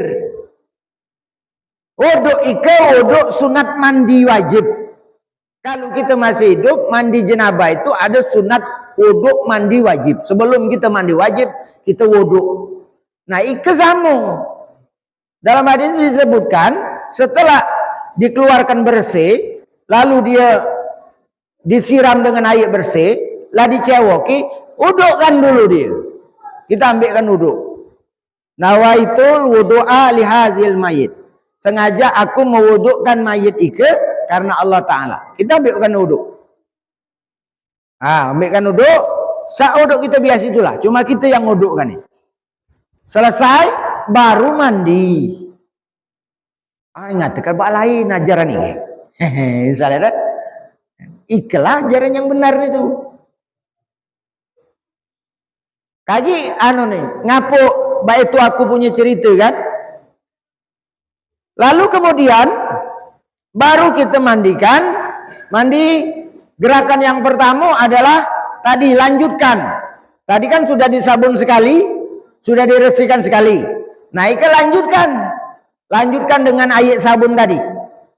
Wuduk sunat mandi wajib. Kalau kita masih hidup, mandi jenabah itu ada sunat wuduk mandi wajib. Sebelum kita mandi wajib, kita wuduk. Nah, sama. Dalam hadis disebutkan, setelah dikeluarkan bersih, lalu dia disiram dengan air bersih, lah dicewoki, wudukkan dulu dia. Kita ambilkan wuduk. Nawaitul wudu'a lihazil mayit. Sengaja aku mewudukkan mayit ike karena Allah Ta'ala. Kita ambilkan wuduk. Ambilkan wuduk. Saat wuduk kita biasa itulah. Cuma kita yang wudukkan nih. Selesai, baru mandi. Ingat, kalau lain ajaran ini. Misalnya, ikelah ajaran yang benar itu. Kaki, nih, ngapo, baik itu aku punya cerita kan. Lalu kemudian, baru kita mandikan. Mandi, gerakan yang pertama adalah, tadi lanjutkan. Tadi kan sudah disabun sekali. Sudah diresihkan sekali. Nah, itu lanjutkan dengan air sabun tadi.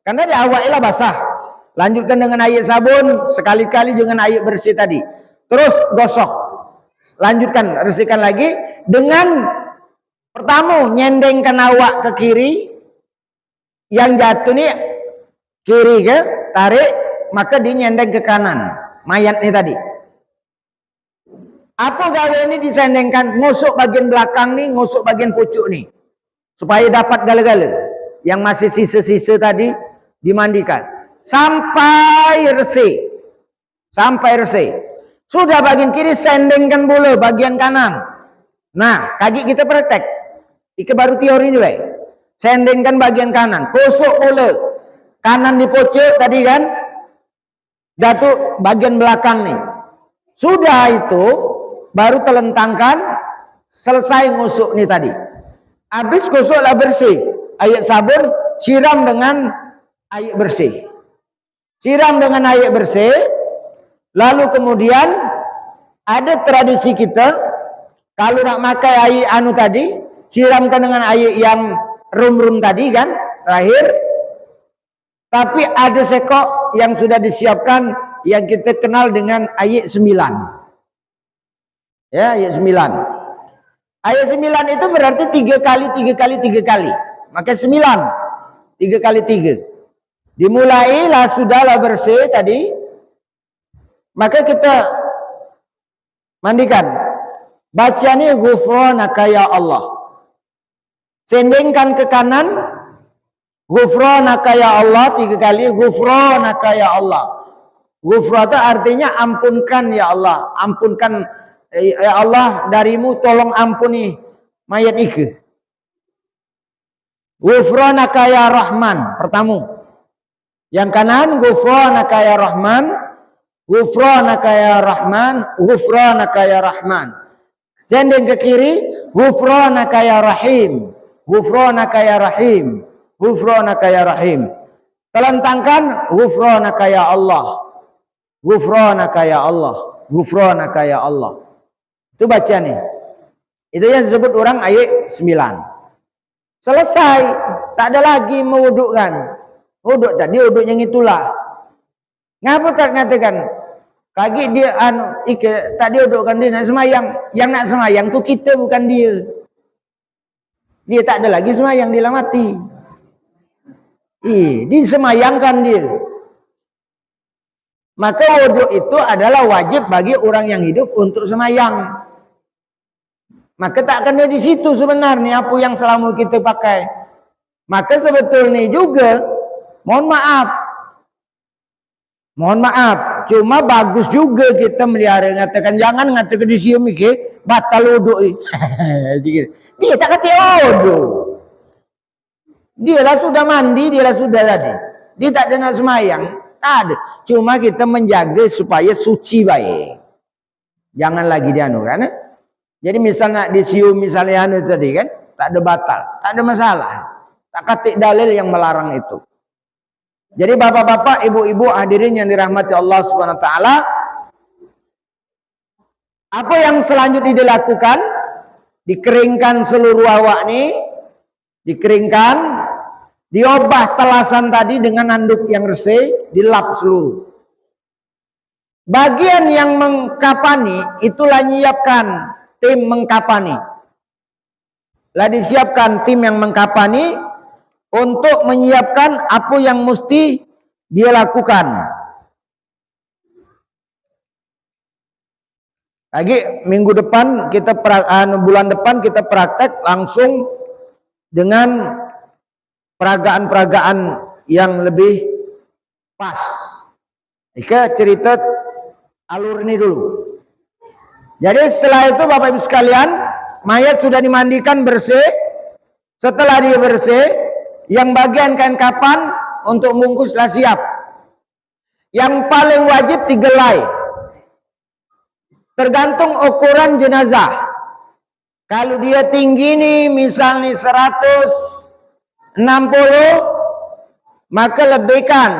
Karena di awalnya basah. Lanjutkan dengan air sabun, sekali-kali dengan air bersih tadi. Terus gosok. Lanjutkan, resihkan lagi. Dengan pertama, nyendengkan awak ke kiri. Yang jatuh nih, kiri ke, tarik. Maka dinyendeng ke kanan. Mayat nih tadi. Apa gawe ini disendengkan, ngusuk bagian belakang nih, ngusuk bagian pucuk nih, supaya dapat gala-gala yang masih sisa-sisa tadi dimandikan sampai resih, Sudah bagian kiri sendengkan bola bagian kanan. Nah, kaki kita praktek, ike baru teori ini, baik. Sendengkan bagian kanan, kusuk bola kanan di pucuk tadi kan, datuk bagian belakang nih. Sudah itu baru telentangkan, selesai ngusuk nih tadi. Habis gosoklah bersih, air sabun, siram dengan air bersih. Lalu kemudian ada tradisi kita, kalau nak pakai air tadi, siramkan dengan air yang rum-rum tadi kan, terakhir. Tapi ada sekok yang sudah disiapkan, yang kita kenal dengan air 9. Ya, ayat 9. Ayat 9 itu berarti 3 kali, 3 kali, 3 kali. Maka 9. 3 kali 3. Dimulailah sudahlah bersih tadi. Maka kita mandikan. Baca ni ghufranaka ya Allah. Sendingkan ke kanan. Ghufranaka ya Allah 3 kali. Ghufranaka ya Allah. Ghufran itu artinya ampunkan ya Allah. Ampunkan ya Allah darimu, tolong ampuni mayat iki. Ghufranaka ya Rahman. Pertama. Yang kanan ghufranaka ya Rahman. Ghufranaka ya Rahman. Ghufranaka ya Rahman. Sending ke kiri. Ghufranaka ya Rahim. Ghufranaka ya Rahim. Ghufranaka ya Rahim. Telentangkan ghufranaka ya Allah. Ghufranaka ya Allah. Ghufranaka ya Allah. Itu baca nih. Itu yang disebut orang ayat 9. Selesai. Tak ada lagi mewudukkan. Wuduk tadi wuduk yang itulah. Ngapa tak ngatakan? Kaki dia tadi wudukkan dia nak semayang. Yang nak semayang tu kita bukan dia. Dia tak ada lagi semayang, dia mati. Disemayangkan dia. Maka wuduk itu adalah wajib bagi orang yang hidup untuk semayang. Maka tak kena di situ sebenarnya apa yang selama kita pakai. Maka sebetulnya juga, mohon maaf, cuma bagus juga kita melihara, ngatakan jangan ngatakan di sium iki batal wuduk. Dia tak kata wuduk. Dialah sudah mandi, dialah sudah tadi. Dia tak ada nak semayang. Tak ada. Cuma kita menjaga supaya suci baik. Jangan lagi dianu kan. Jadi misalnya disium misalnya anu tadi kan. Tak ada batal. Tak ada masalah. Tak katik dalil yang melarang itu. Jadi bapak-bapak, ibu-ibu hadirin yang dirahmati Allah Subhanahu wa taala. Apa yang selanjutnya dilakukan? Dikeringkan seluruh awak ni. Dikeringkan. Diobah telasan tadi dengan handuk yang resik, dilap seluruh. Bagian yang mengkapani itulah nyiapkan tim mengkapani. Lah disiapkan tim yang mengkapani untuk menyiapkan apa yang mesti dia lakukan. Lagi minggu depan kita bulan depan kita praktek langsung dengan peragaan-peragaan yang lebih pas. Ika cerita alur ini dulu. Jadi setelah itu Bapak Ibu sekalian, mayat sudah dimandikan bersih. Setelah dia bersih, yang bagian kain kapan untuk bungkuslah siap. Yang paling wajib 3 helai. Tergantung ukuran jenazah. Kalau dia tinggi nih misalnya 160, maka lebihkan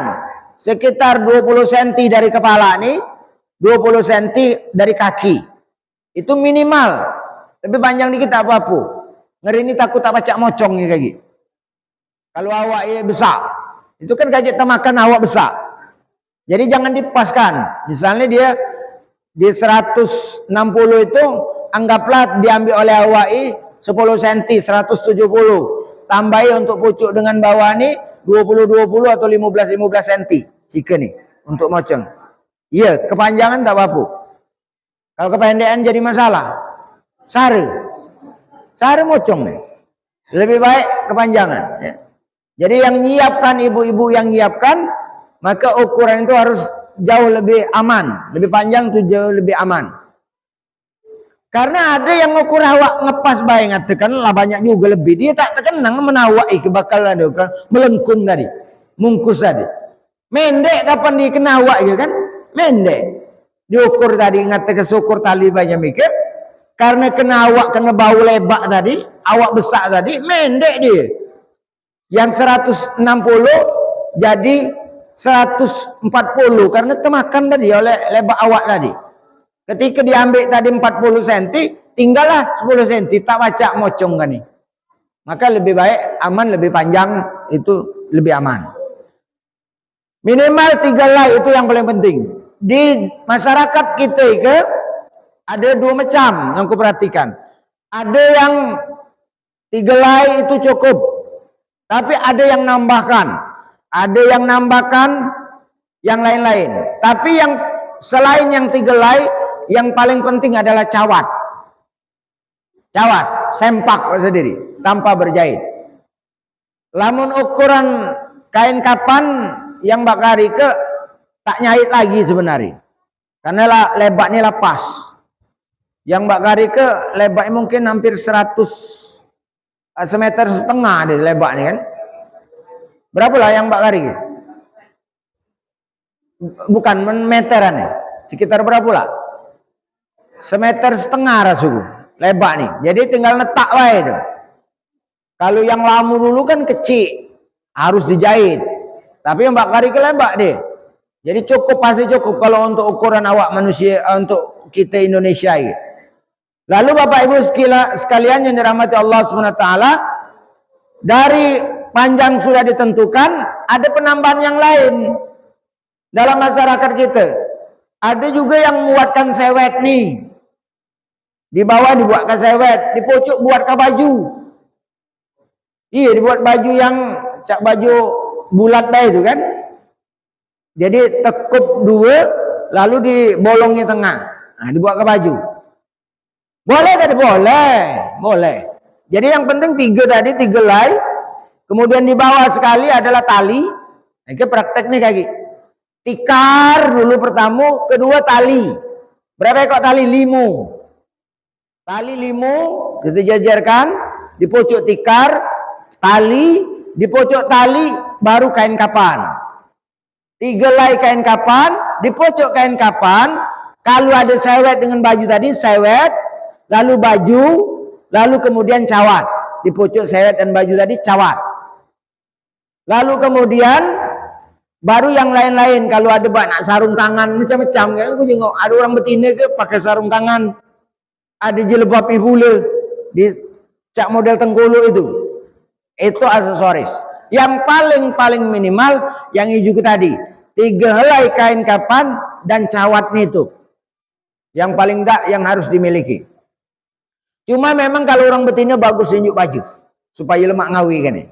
sekitar 20 cm dari kepala nih, 20 cm dari kaki. Itu minimal. Lebih panjang dikit tak apa-apa. Ngeri ini takut tak baca mocong nih kayak gitu. Kalau awak besar, itu kan kaget temakan awak besar. Jadi jangan dipaskan. Misalnya dia di 160 itu anggaplah diambil oleh awak 10 cm, 170. Tambahi untuk pucuk dengan bawah ni 20-20 atau 15-15 cm. Jika ni untuk mocong. Ya, kepanjangan tak apa-apa. Kalau kependekan jadi masalah. Sare mocong ni. Lebih baik kepanjangan. Ya. Jadi yang nyiapkan, ibu-ibu yang nyiapkan, maka ukuran itu harus jauh lebih aman. Lebih panjang itu jauh lebih aman. Karena ada yang ngukur awak ngepas baik ngatakan lah banyak juga lebih. Dia tak terkenang menawak bakal ada kan melengkung tadi. Mungkus tadi. Mendek kapan dia kena awak je kan? Mendek. Diukur tadi ngatakan syukur tali banyak mikir. Karena kena awak kena bau lebak tadi, awak besar tadi, mendek dia. Yang 160 jadi 140 karena termakan tadi oleh lebak awak tadi. Ketika diambil tadi 40 cm, tinggallah 10 cm, tak baca mocong kan ni. Maka lebih baik aman, lebih panjang itu lebih aman. Minimal 3 helai itu yang paling penting. Di masyarakat kita ke Ada dua macam yang kuperhatikan. Ada yang 3 helai itu cukup, tapi ada yang nambahkan. Ada yang nambahkan yang lain-lain. Tapi yang selain yang 3 helai, yang paling penting adalah cawat. Cawat, sempak sendiri, tanpa berjahit. Lamun ukuran kain kapan yang bakari ke tak nyait lagi sebenarnya. Karena lebarnya pas. Yang bakari ke lebarnya mungkin hampir 100 semeter setengah deh lebarnya kan. Berapa lah yang bakari? Bukan meteran ya. Sekitar berapa lah? Semeter setengah rasuku lebar nih. Jadi tinggal letak lah itu. Kalau yang lamu dulu kan kecil, harus dijahit. Tapi yang bakari ke lebar deh. Jadi cukup, pasti cukup kalau untuk ukuran awak manusia, untuk kita Indonesia ini. Lalu Bapak Ibu sekalian yang dirahmati Allah SWT, dari panjang sudah ditentukan, ada penambahan yang lain dalam masyarakat kita. Ada juga yang membuatkan sewet nih. Di bawah dibuatkan sewet, di pojok buatkan baju. Iya, dibuat baju yang baju bulat baik itu kan. Jadi tekup 2, lalu dibolongnya tengah. Nah, dibuatkan baju. Boleh tadi? Boleh. Jadi yang penting 3 tadi, 3 helai. Kemudian di bawah sekali adalah tali. Ini praktek nih kaki. Tikar dulu pertama, kedua tali. Berapa ekor tali? 5. Tali 5 kita jajarkan di pojok tikar, tali di pojok tali, baru kain kapan. 3 helai kain kapan, di pojok kain kapan. Kalau ada sewet dengan baju tadi, sewet, lalu baju, lalu kemudian cawat. Di pojok sewet dan baju tadi cawat. Lalu kemudian baru yang lain-lain. Kalau ada banyak sarung tangan macam-macam kan, aku jengok ada orang betina ke pakai sarung tangan, ada jilbab pula di cak model tenggolo itu aksesoris. Yang paling minimal yang hijau tadi, 3 helai kain kapan dan cawatnya itu yang paling yang harus dimiliki. Cuma memang kalau orang betina bagus tunjuk baju supaya lemak ngawi kan ya.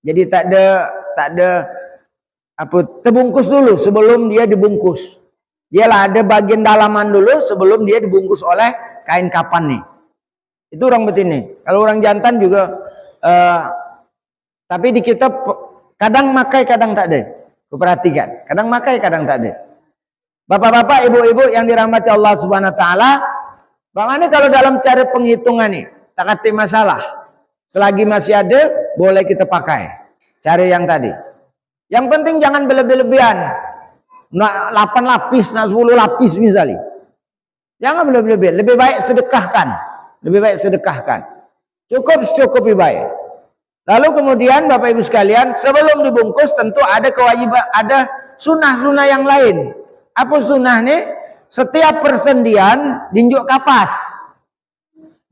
Jadi tak ada apa, terbungkus dulu sebelum dia dibungkus. Dialah ada bagian dalaman dulu sebelum dia dibungkus oleh kain kapan nih. Itu orang betina. Kalau orang jantan juga tapi di kita kadang makai kadang tak ada. Kuperhatikan, kadang makai kadang tak ada. Bapak-bapak, ibu-ibu yang dirahmati Allah Subhanahu wa taala, bagaimana kalau dalam cara penghitungan nih tak ada masalah. Selagi masih ada, boleh kita pakai cara yang tadi. Yang penting jangan berlebih-lebihan. Nak 8 lapis, nak 10 lapis misalnya. Jangan berlebih-lebihan. Lebih baik sedekahkan. Cukup secukupi baik. Lalu kemudian Bapak Ibu sekalian, sebelum dibungkus tentu ada kewajiban, ada sunnah-sunnah yang lain. Apa sunnah nih? Setiap persendian dinjuk kapas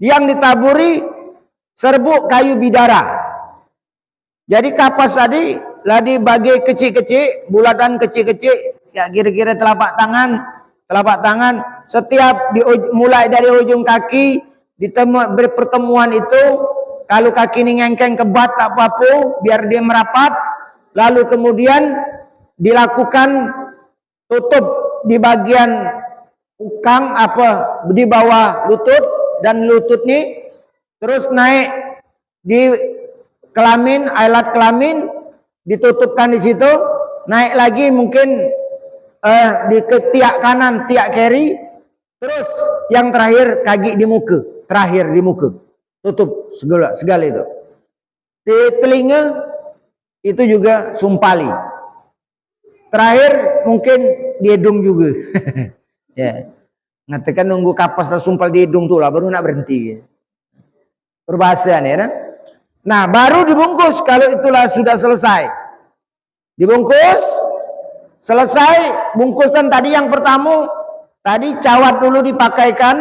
yang ditaburi serbuk kayu bidara. Jadi kapas tadi lah dibagi kecil-kecil, bulatan kecil-kecil, ya kira-kira telapak tangan. Setiap mulai dari ujung kaki berpertemuan itu, kalau kaki ini ngengkeng kebat tak apa-apa, biar dia merapat. Lalu kemudian dilakukan tutup di bagian ukang di bawah lutut, dan lutut ini terus naik di kelamin, alat kelamin ditutupkan di situ, naik lagi mungkin di ketiak kanan, tiak kiri, terus yang terakhir kaki di muka, tutup segala itu. Di telinga itu juga sumpali. Terakhir mungkin di hidung juga. Ya. Ngatakan nunggu kapas sumpal di hidung tuh lah baru nak berhenti. Perbahasaan ya. Nah, baru dibungkus kalau itulah sudah selesai. Dibungkus, selesai bungkusan tadi yang pertama, tadi cawat dulu dipakaikan,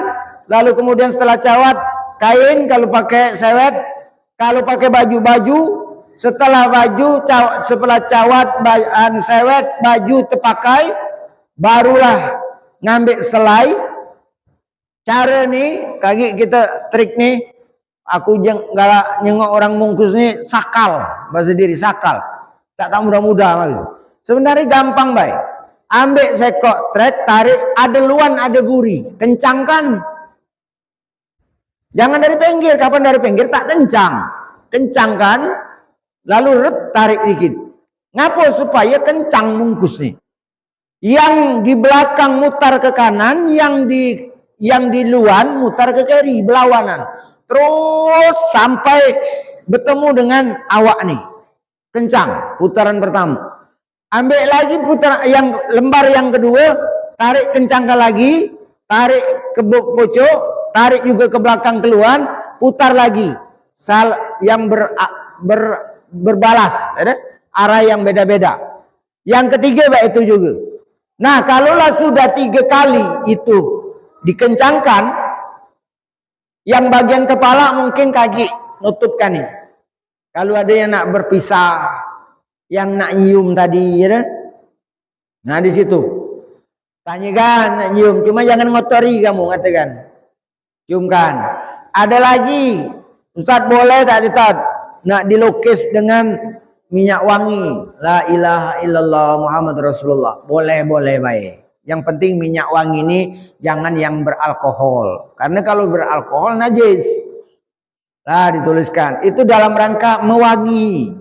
lalu kemudian setelah cawat kain, kalau pakai sewet, kalau pakai baju, setelah cawat, sewet, baju terpakai, barulah ngambil selai, Cara nih, kaki kita trik nih, aku galak nyengok orang mungkus nih sakal, bahasa diri sakal. Tak mudah-mudah gitu. Sebenarnya gampang baik. Ambil sekok trek, tarik, ada luan, ada buri, kencangkan. Jangan dari pinggir, kapan dari pinggir tak kencang. Kencangkan, lalu tarik dikit. Ngapa supaya kencang mungkus nih. Yang di belakang mutar ke kanan, yang di luar mutar ke kiri, berlawanan. Terus sampai bertemu dengan awak nih. Kencang, putaran pertama. Ambil lagi yang lembar yang kedua, tarik kencangkan lagi, tarik ke pojok, tarik juga ke belakang keluar, putar lagi. Yang berbalas, arah yang beda-beda. Yang ketiga itu juga. Nah, kalaulah sudah 3 kali itu dikencangkan, yang bagian kepala mungkin kaki nutupkan nih. Kalau ada yang nak berpisah, yang nak nyium tadi, ya. Nah di situ, tanyakan nak nyium, cuma jangan ngotori kamu, katakan, ciumkan. Ada lagi, Ustaz boleh tak Ustaz nak dilukis dengan minyak wangi, la ilaha illallah Muhammad Rasulullah, boleh baik. Yang penting minyak wangi ini jangan yang beralkohol, karena kalau beralkohol najis. Nah dituliskan, itu dalam rangka mewangi.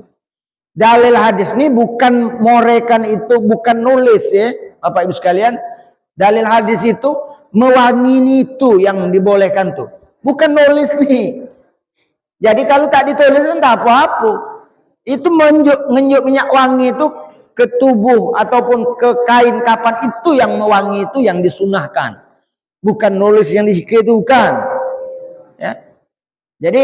Dalil hadis ini bukan morekan itu, bukan nulis ya, Bapak Ibu sekalian. Dalil hadis itu mewangi itu yang dibolehkan tuh, bukan nulis nih. Jadi kalau tak ditulis kan tak apa-apa. Itu ngenjuk minyak wangi itu ke tubuh ataupun ke kain kapan, itu yang mewangi, itu yang disunahkan. Bukan nulis yang disikir itu, bukan. Ya. Jadi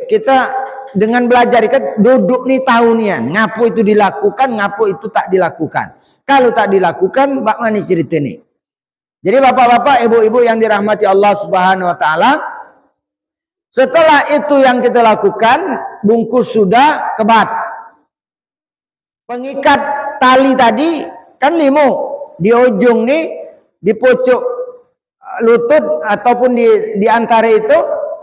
kita dengan belajar ikan duduk nih tahunian, ngapu itu dilakukan, ngapu itu tak dilakukan. Kalau tak dilakukan, bagaimana cerita nih? Jadi bapak-bapak, ibu-ibu yang dirahmati Allah Subhanahu wa taala, setelah itu yang kita lakukan, bungkus sudah, kebat. Pengikat tali tadi kan 5 di ujung nih, di pojok lutut ataupun di antara itu,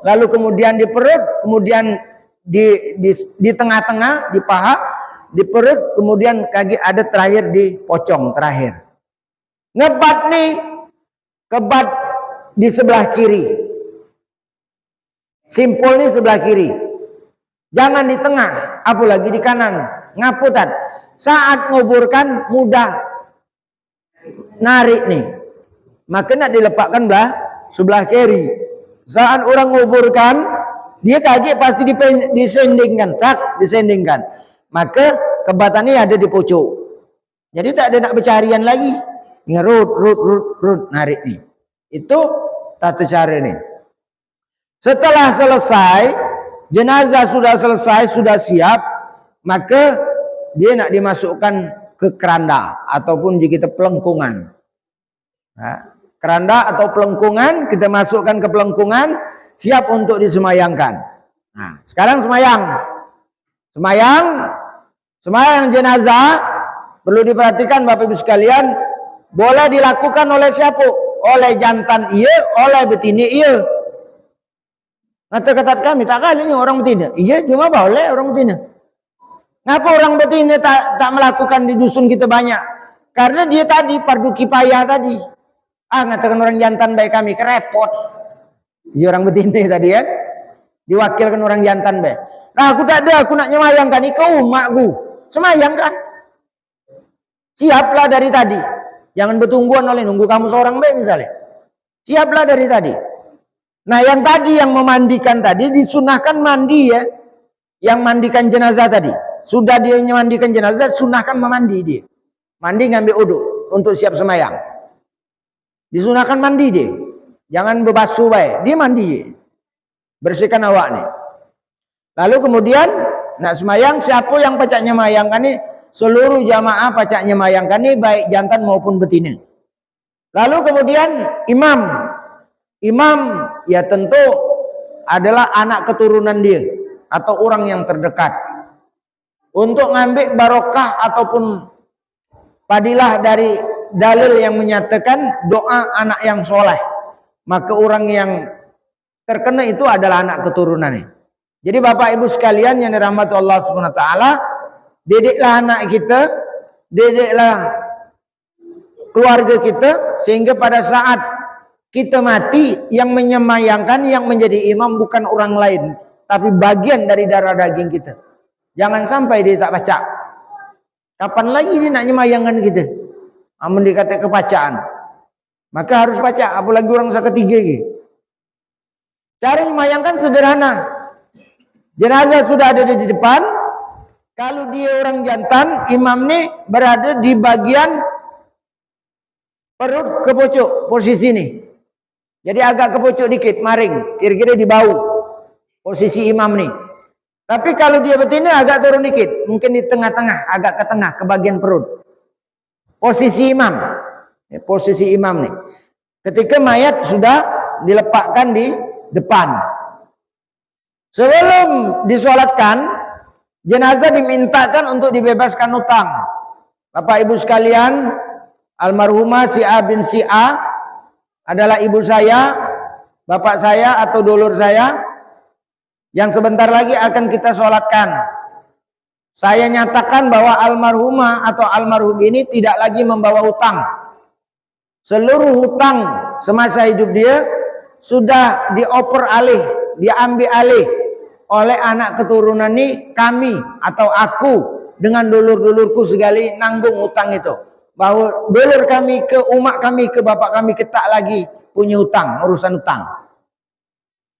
lalu kemudian di perut, kemudian di tengah-tengah, di paha, di perut, kemudian kaki ada terakhir di pocong terakhir. Ngebat nih, kebat di sebelah kiri. Simpul nih sebelah kiri. Jangan di tengah, apalagi di kanan. Ngaputan. Saat nguburkan mudah narik nih. Maka nak dilepakkan sebelah kiri. Saat orang nguburkan, dia kaki pasti disendingkan, disendingkan. Maka kebatannya ada di pojok. Jadi tak ada nak bercarian lagi. Rut, narik nih. Itu tata cara nih. Setelah selesai, jenazah sudah selesai, sudah siap, maka dia nak dimasukkan ke keranda ataupun juga kita pelengkungan. Nah, keranda atau pelengkungan, kita masukkan ke pelengkungan, siap untuk disemayangkan. Nah, sekarang semayang jenazah perlu diperhatikan Bapak Ibu sekalian, boleh dilakukan oleh siapa? Oleh jantan iya, oleh betina iya. Kata-kata kami tak kalinya orang betina. Iya, cuma boleh orang betina. Ngapa orang betina tak melakukan di dusun kita banyak? Karena dia tadi fardu kifayah tadi. Ngatakan orang jantan baik kami kerepot. Iya orang betina tadi kan, diwakilkan orang jantan baik. Nah aku tak ada, aku nak nyemayangkan ikau umakku, semayangkan. Siaplah dari tadi. Jangan bertungguan oleh nunggu kamu seorang baik misalnya. Siaplah dari tadi. Nah yang tadi yang memandikan tadi disunahkan mandi ya. Yang mandikan jenazah tadi. Sudah dia memandikan jenazah, sunahkan memandi dia. Mandi ngambil uduk untuk siap semayang. Disunahkan mandi dia. Jangan berbasuh baik. Dia mandi. Bersihkan awak nih. Lalu kemudian nak semayang, siapa yang pacaknya mayangkan nih? Seluruh jamaah pacaknya mayangkan nih, baik jantan maupun betina. Lalu kemudian imam ya tentu adalah anak keturunan dia atau orang yang terdekat. Untuk ngambil barokah ataupun padilah dari dalil yang menyatakan doa anak yang soleh. maka orang yang terkena itu adalah anak keturunannya. Jadi Bapak Ibu sekalian yang dirahmati Allah Subhanahu wa taala, didiklah anak kita, didiklah keluarga kita, sehingga pada saat kita mati yang menyemayangkan, yang menjadi imam bukan orang lain, tapi bagian dari darah daging kita. Jangan sampai dia tak baca. Kapan lagi dia nak nyemayangkan kita? Amun dikata kepacaan. Maka harus baca, apalagi orang seketiga lagi. Cara nyemayangkan sederhana. Jenazah sudah ada di depan. Kalau dia orang jantan, imam ni berada di bagian perut ke pojok, posisi ni. Jadi agak ke pojok dikit, maring, kira-kira di bau posisi imam ni. Tapi kalau dia betina agak turun dikit, mungkin di tengah-tengah, agak ke tengah, ke bagian perut. Posisi imam, posisi imam nih. Ketika mayat sudah diletakkan di depan, sebelum disolatkan, jenazah dimintakan untuk dibebaskan hutang. Bapak Ibu sekalian, almarhumah si A bin si A adalah ibu saya, bapak saya atau dulur saya, yang sebentar lagi akan kita sholatkan. Saya nyatakan bahwa almarhumah atau almarhum ini tidak lagi membawa hutang. Seluruh hutang semasa hidup dia sudah dioper alih, diambil alih oleh anak keturunan ini, kami atau aku dengan dulur-dulurku sekali nanggung hutang itu. Bahwa dulur kami ke umat kami, ke bapak kami ketak lagi punya hutang, urusan hutang.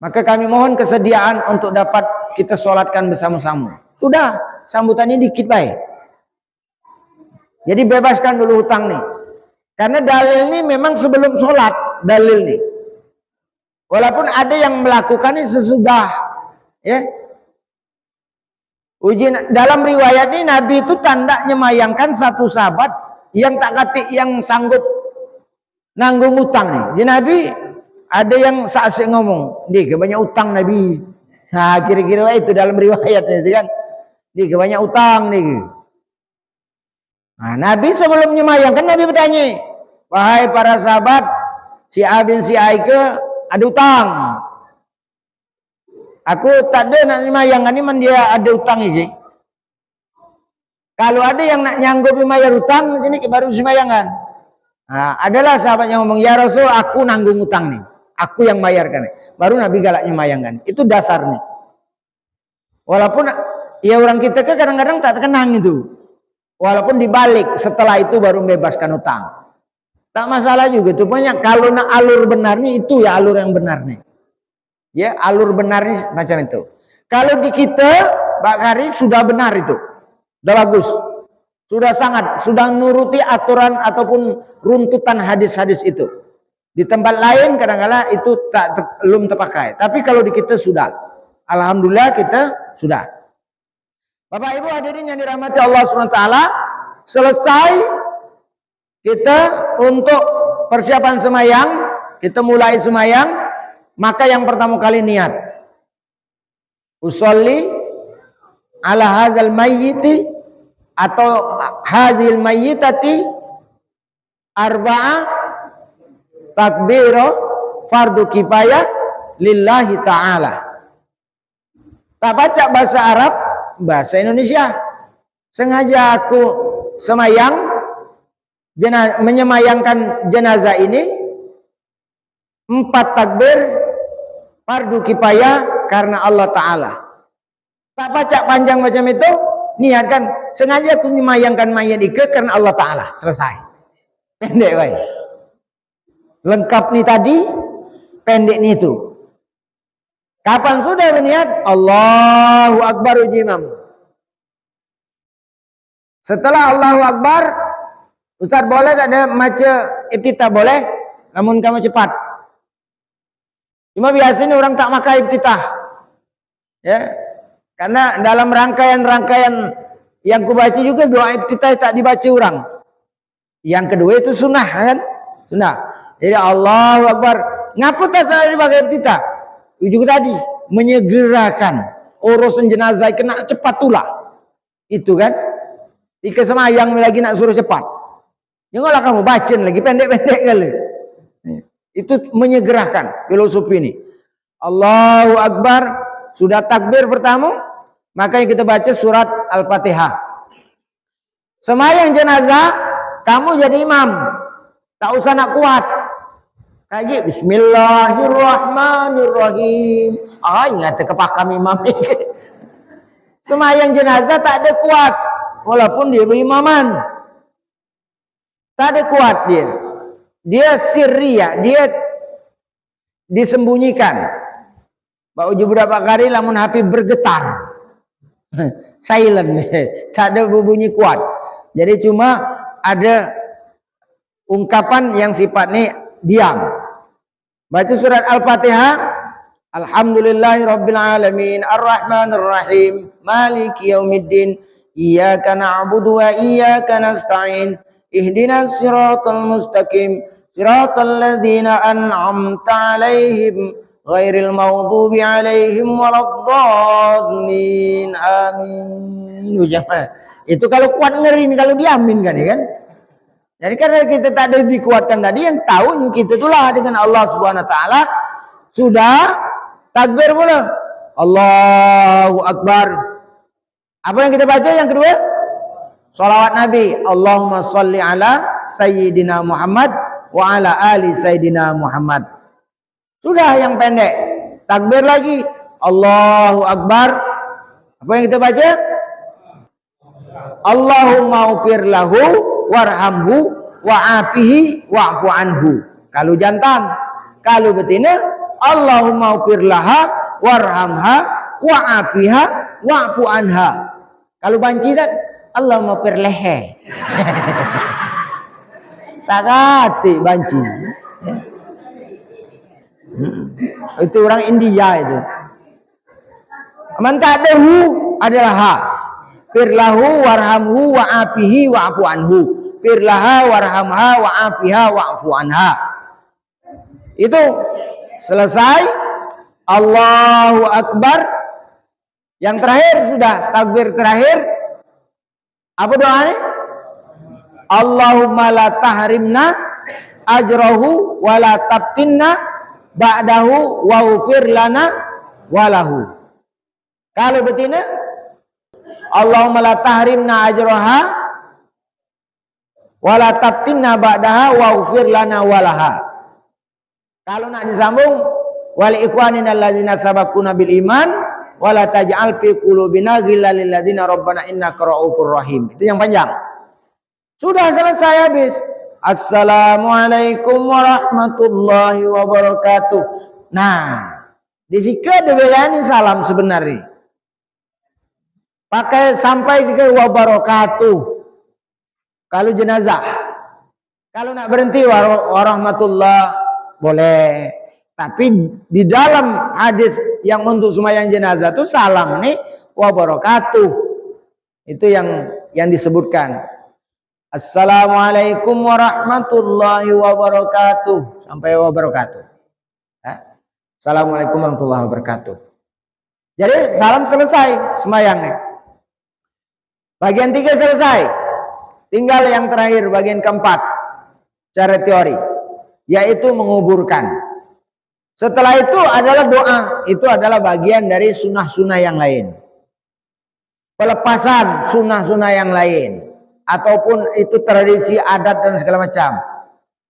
Maka kami mohon kesediaan untuk dapat kita sholatkan bersama-sama. Sudah, sambutannya dikit baik. Jadi bebaskan dulu hutang nih. Karena dalil ini memang sebelum sholat, dalil nih. Walaupun ada yang melakukannya sesudah. Ya. Uji dalam riwayat ini Nabi itu tanda nyemayangkan satu sahabat yang tak katik yang sanggup nanggung utang nih. Jadi Nabi ada yang saasik ngomong, dia banyak utang Nabi. Nah, kira-kira itu dalam riwayat itu kan. Dia banyak utang nih. Nah, Nabi sebelum nyemayangkan Nabi bertanya, wahai para sahabat, si A bin si Aike ada utang. Aku tak ada nak nyemayangkan ini dia ada utang ini. Kalau ada yang nak nyanggup bayar utang, ini baru semayangan. Nah, adalah sahabat yang ngomong, ya Rasul, aku nanggung utang nih, aku yang bayarkan. Baru Nabi galak nyemayangkan. Itu dasarnya. Walaupun ya orang kita ke kadang-kadang tak terkenang itu. Walaupun dibalik setelah itu baru membebaskan utang. Tak masalah juga. Cuma kalau nak alur benarnya itu ya alur yang benarnya. Ya alur benarnya macam itu. Kalau di kita, Pak Kari sudah benar itu. Sudah bagus, sudah sangat, sudah nuruti aturan ataupun runtutan hadis-hadis itu. Di tempat lain kadang-kadang itu belum terpakai. Tapi kalau di kita sudah, alhamdulillah kita sudah. Bapak Ibu hadirin yang dirahmati Allah SWT, selesai kita untuk persiapan semayang, kita mulai semayang, maka yang pertama kali niat. Usolli ala hadzal mayyiti atau hadzil mayyitati arba'a takbiro fardu kifayah lillahi ta'ala. Tak baca bahasa Arab, bahasa Indonesia. Sengaja aku semayang menyemayangkan jenazah ini 4 takbir fardu kifayah karena Allah Ta'ala. Tak baca panjang macam itu, niatkan sengaja aku memayangkan mayat itu karena Allah Ta'ala. Selesai. Pendek baik. Lengkap nih tadi, pendek nih itu. Kapan sudah berniat? Allahu Akbar uji imam. Setelah Allahu Akbar, Ustaz boleh tak ada maca iftitah? Boleh, namun kamu cepat. Cuma biasanya orang tak makan iftitah. Ya. Karena dalam rangkaian-rangkaian yang kubaca juga doa iftitah tak dibaca orang. Yang kedua itu sunnah kan? Sunnah. Jadi Allahu Akbar. Ngapa tak salah dipakai iftitah? Juga tadi menyegerakan urusan jenazah kena cepat tulah. Itu kan? Jika semayang lagi nak suruh cepat. Janganlah kamu baca lagi pendek-pendek kali. Itu menyegerakan filosofi ini. Allahu Akbar, sudah takbir pertama, maka kita baca surat Al-Fatihah. Sembahyang jenazah, kamu jadi imam, tak usah nak kuat. Kaji Bismillahirrahmanirrahim. Ingat kepakam imam. Sembahyang jenazah tak ada kuat, walaupun dia berimaman. Tak ada kuat dia. Dia sirriyah, dia disembunyikan. Pak uji berapa kali lamun HP bergetar. Silent. Tak ada berbunyi kuat. Jadi cuma ada ungkapan yang sifatnya diam. Baca surat Al-Fatihah. Alhamdulillahirabbil alamin, arrahmanir rahim, maliki yaumiddin, iyyaka na'budu wa iyyaka nasta'in, ihdinas siratal mustaqim, siratal ladzina an'amta 'alaihim ghairil maghdubi 'alaihim waladdallin. Amin. Itu kalau kuat ngeri, kalau diamin kan ya kan? Jadi karena kita tak ada dikuatkan tadi, yang tahu kita itulah dengan Allah Subhanahu wa taala. Sudah takbir mula. Allahu Akbar. Apa yang kita baca yang kedua? Salawat Nabi. Allahumma sholli ala Sayyidina Muhammad wa ala ali Sayyidina Muhammad. Sudah yang pendek. Takbir lagi. Allahu Akbar. Apa yang kita baca? Allahumma ufir lahu warhamhu wa'afihi wa'fu anhu. Kalau jantan. Kalau betina, Allahumma ufir laha warhamha wa'afiha wa'fu anha. Kalau banci kan, Allahumma ufir lehe. Tak kati banci. Itu orang India itu. Mantak ada hu adalah ha. Firlahu warhamhu wa'afihi wa'fu anhu. Firlaha warhamha wa'afiha wa'fu anha. Itu selesai. Allahu Akbar. Yang terakhir sudah takbir terakhir. Apa doanya? Allahumma la tahrimna ajrahu wa la tabtinna ba'dahu wa ufir lana walahu. Kalau betina, Allahumma la tahrimna ajraha wa la tabtinna ba'daha wa ufir lana walaha. Kalau nak disambung, wal ikhwanina allazina sabaquna bil iman wa la taj'al fi qulubina ghillan lil ladzina rabbana innaka ra'ufur rahim. Itu yang panjang. Sudah selesai habis. Assalamualaikum warahmatullahi wabarakatuh. Nah, di sini ada bedanya salam sebenarnya. Pakai sampai ke wabarakatuh. Kalau jenazah. Kalau nak berhenti warahmatullah boleh. Tapi di dalam hadis yang untuk sembahyang jenazah itu salam nih wabarakatuh. Itu yang disebutkan. Assalamualaikum warahmatullahi wabarakatuh. Sampai wabarakatuh. Assalamualaikum warahmatullahi wabarakatuh. Jadi salam selesai sembahyangnya. Bagian 3 selesai. Tinggal yang terakhir, bagian keempat. Cara teori. Yaitu menguburkan. Setelah itu adalah doa. Itu adalah bagian dari sunnah-sunnah yang lain. Pelepasan sunnah-sunnah yang lain. Ataupun itu tradisi adat dan segala macam.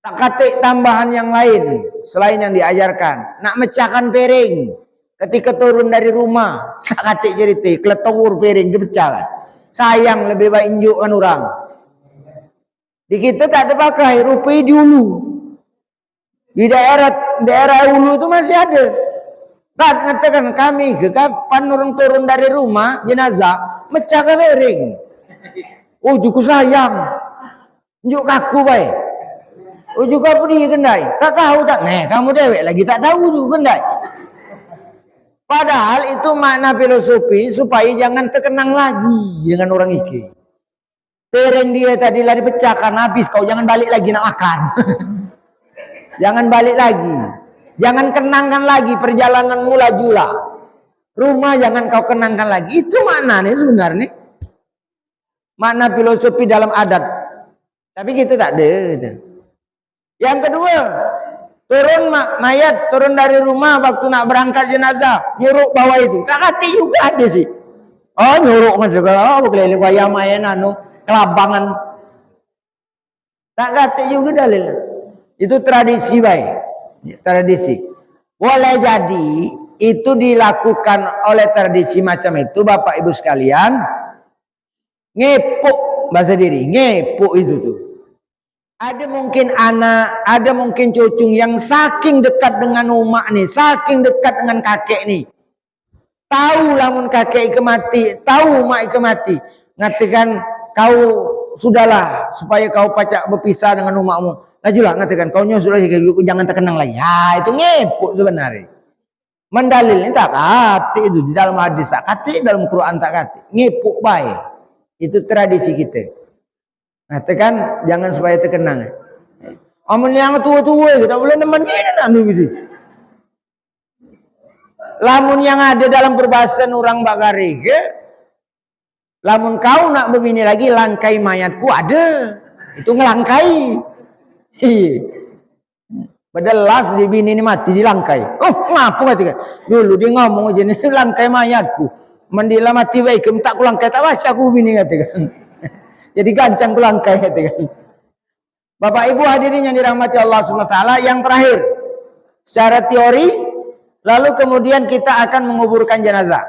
Tak katik tambahan yang lain. Selain yang diajarkan. Nak mecahkan piring. Ketika turun dari rumah. Tak katik cerita. Keletawur piring dipecahkan. Sayang lebih baik injukkan orang. Di kita tak ada pakai rupiah di hulu. Di daerah hulu itu masih ada. Tak mengatakan kami ke kapan orang turun dari rumah jenazah mecah ke piring. Oh juku sayang. Injuk kaku baik. Oh juga apa dia kendai? Tak tahu tak? Kamu dewek lagi tak tahu juga kendai. Padahal itu makna filosofi supaya jangan terkenang lagi dengan orang iki. Piring dia tadi lari pecahkan habis, kau jangan balik lagi nak makan. Jangan balik lagi. Jangan kenangkan lagi perjalananmu lajulah. Rumah jangan kau kenangkan lagi. Itu maknanya sebenarnya. Makna filosofi dalam adat. Tapi kita tak ada. Gitu. Yang kedua, Turun mayat, turun dari rumah waktu nak berangkat jenazah, nyuruk bawah itu. Tak kati juga ada sih. Oh nyuruk kan segala, oh keliling wayang mayan anu, kelabangan. Tak kati juga dalil. Itu tradisi baik. Tradisi. Boleh jadi itu dilakukan oleh tradisi macam itu Bapak Ibu sekalian. Ngepuk bahasa diri, ngepuk itu tuh. Ada mungkin anak, ada mungkin cucung yang saking dekat dengan umak nih, saking dekat dengan kakek nih. Tahu lamun kakek ke mati, tahu umak ke mati. Ngatakan kau sudahlah supaya kau pacak berpisah dengan umakmu. Lajulah ngatakan kau sudah jangan terkenang lagi. Ya itu ngepuk sebenarnya. Mendalilnya tak kati itu di dalam hadis tak kati, dalam Quran tak kati. Ngepuk baik. Itu tradisi kita. Ngatakan jangan supaya terkenang. Amun yang tua-tua kita boleh nemenin anu gitu. Lamun yang ada dalam perbahasan orang Bagari ke, lamun kau nak begini lagi langkai mayatku ada. Itu ngelangkai. Padahal las di bini ini mati dilangkai. Oh, ngapa kata dulu dia ngomong aja nih langkai mayatku. Mandila mati baik, tak ku langkai tak baca aku bini katakan. Jadi gancang ku langkai katakan. Bapak Ibu hadirin yang dirahmati Allah SWT, yang terakhir secara teori, lalu kemudian kita akan menguburkan jenazah.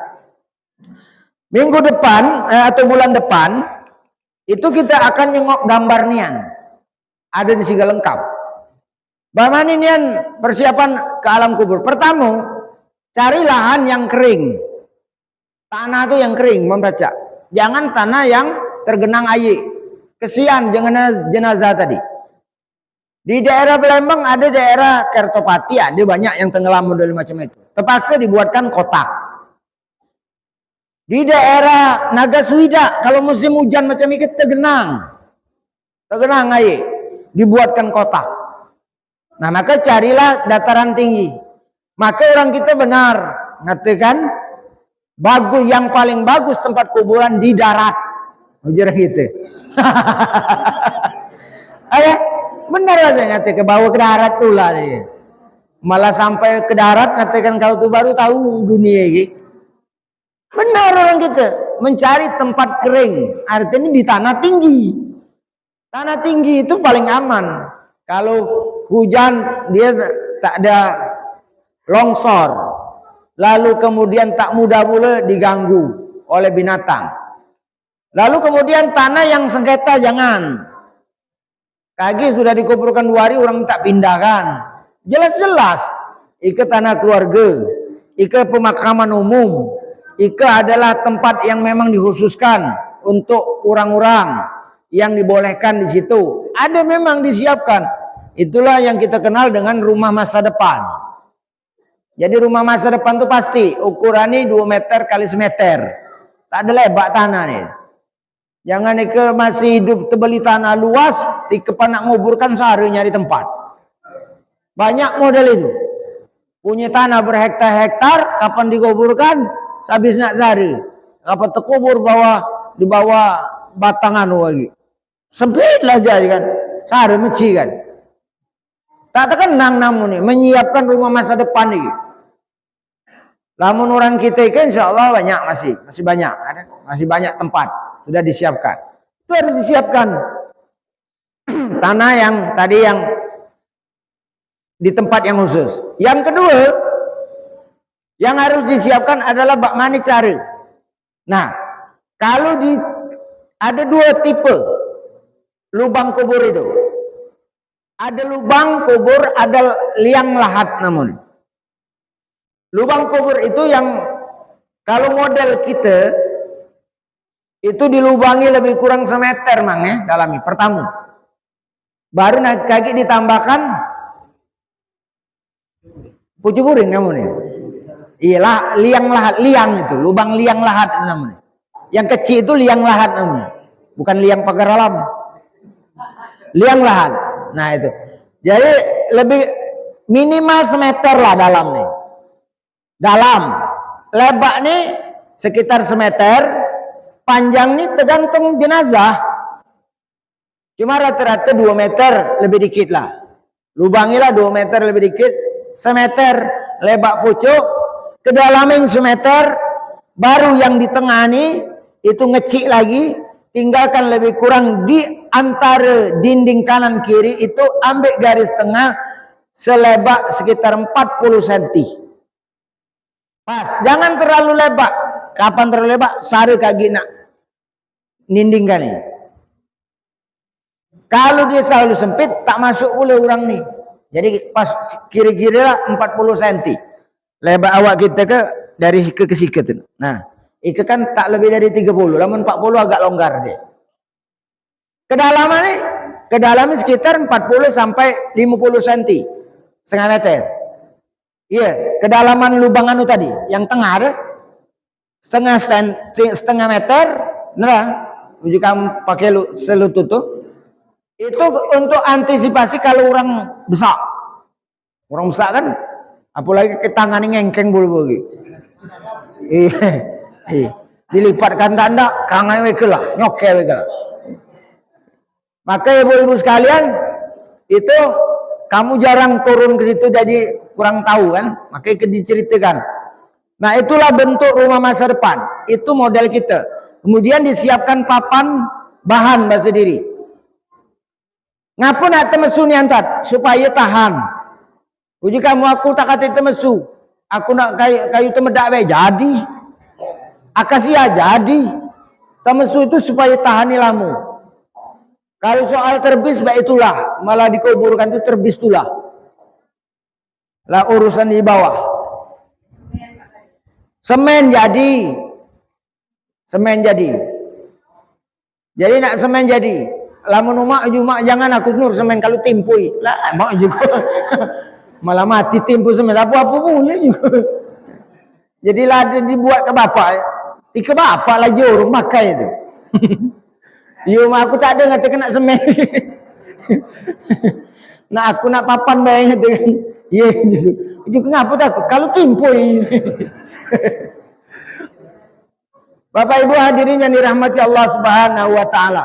Minggu depan atau bulan depan itu kita akan nyengok gambar nian. Ada di Siga lengkap. Bagaimana nian persiapan ke alam kubur? Pertama, cari lahan yang kering. Tanah itu yang kering membaca. Jangan tanah yang tergenang air. Kesian jangan jenazah tadi. Di daerah Palembang ada daerah Kertopati, ada banyak yang tenggelam model macam itu. Terpaksa dibuatkan kotak. Di daerah Nagaswida, kalau musim hujan macam itu tergenang air, dibuatkan kotak. Nah maka carilah dataran tinggi. Maka orang kita benar ngatakan bagus, yang paling bagus tempat kuburan di darat. Ujar gitu. Ayah. Benar aja ngati ke bawah ke darat tuh lah dia. Malah sampai ke darat ngatakan kau tuh baru tahu dunia ini. Benar orang kita mencari tempat kering. Artinya di tanah tinggi. Tanah tinggi itu paling aman. Kalau hujan dia tak ada longsor. Lalu kemudian tak mudah pula diganggu oleh binatang. Lalu kemudian tanah yang sengketa jangan. Kaki sudah dikuburkan 2 hari orang tak pindahkan. Jelas-jelas. Ika tanah keluarga. Ika pemakaman umum. Ika adalah tempat yang memang dikhususkan untuk orang-orang yang dibolehkan di situ. Ada memang disiapkan. Itulah yang kita kenal dengan rumah masa depan. Jadi rumah masa depan itu pasti ukurannya 2 meter kali semeter. Tak ada lebar tanah nih. Jangan ike masih hidup tebeli tanah luas, ike nak nguburkan sehari nyari tempat. Banyak model itu. Punya tanah berhektar-hektar, kapan dikuburkan, habis nak sehari. Kapan terkubur di bawah batangan lagi. Sempit lah jadi kan, sehari meci kan. Tak terkenang namun nih, menyiapkan rumah masa depan nih. Lamun orang kita kan insya Allah banyak masih banyak, masih banyak tempat. Sudah disiapkan. Itu harus disiapkan. Tanah yang tadi yang di tempat yang khusus. Yang kedua, yang harus disiapkan adalah bagaimana cari. Nah, kalau ada 2 tipe lubang kubur itu. Ada lubang kubur, ada liang lahat namun. Lubang kubur itu yang kalau model kita itu dilubangi lebih kurang semeter mang ya dalami pertama. Baru naik kaki ditambahkan pucuk guring namun ya. Iyalah liang itu, lubang liang lahat itu namanya. Yang kecil itu liang lahat namanya. Bukan liang pagar alam. Liang lahat. Nah itu. Jadi lebih minimal semeter lah dalamnya. Dalam. Lebar nih sekitar semeter. Panjang nih tergantung jenazah. Cuma rata-rata 2 meter lebih dikit lah. Lubangilah 2 meter lebih dikit, semeter lebak pucuk, kedalamin semeter, baru yang di tengah nih itu ngecik lagi, tinggalkan lebih kurang di antara dinding kanan kiri itu ambil garis tengah selebak sekitar 40 cm. Pas, jangan terlalu lebar. Kapan terlalu lebar? Sari kaki nak nindingkan ini. Kalau dia selalu sempit, tak masuk pula orang ni. Jadi pas kira-kira lah 40 cm. Lebar awak kita ke dari sika ke sika tu. Nah, ika kan tak lebih dari 30. Lamun 40 agak longgar dia. Kedalaman ni, kedalaman sekitar 40 sampai 50 cm. Setengah meter. Iya, kedalaman lubang anu tadi, yang tengah ada setengah meter, nah, jika pakai selutut tuh, itu untuk antisipasi kalau orang besar. Orang besar kan, apalagi ke tangan ngengkeng bulu bagi. Iya, dilipatkan tanda, kangen wekelah, nyoke wekelah. Maka ibu-ibu sekalian, itu kamu jarang turun ke situ jadi kurang tahu kan, makanya diceritakan. Nah, itulah bentuk rumah masa depan. Itu model kita. Kemudian disiapkan papan bahan bahasa diri. Ngapa nak temesu ni antat? Supaya tahan. Uji kamu aku tak kata temesu. Aku nak kayu temedak we jadi. Akasia jadi. Temesu itu supaya tahan ilamu. Kalau soal terbis baik itulah, malah dikuburkan itu terbis itulah. Lah urusan di bawah. Semen jadi. Semen jadi. Jadi nak semen jadi. Lamun umak jumak jangan aku nur semen kalau timpui. Lah mak juga. Malah mati timpu semen apa-apa boleh juga. Jadi lah dibuat ke bapak. Ke bapak lah jurung makai itu. Yo mak aku tak ada ngata kena semen. Nak aku nak papan bayang itu kan. Ya juga. Juga ngapa takut kalau timpui. Bapak Ibu hadirin yang dirahmati Allah Subhanahu wa taala.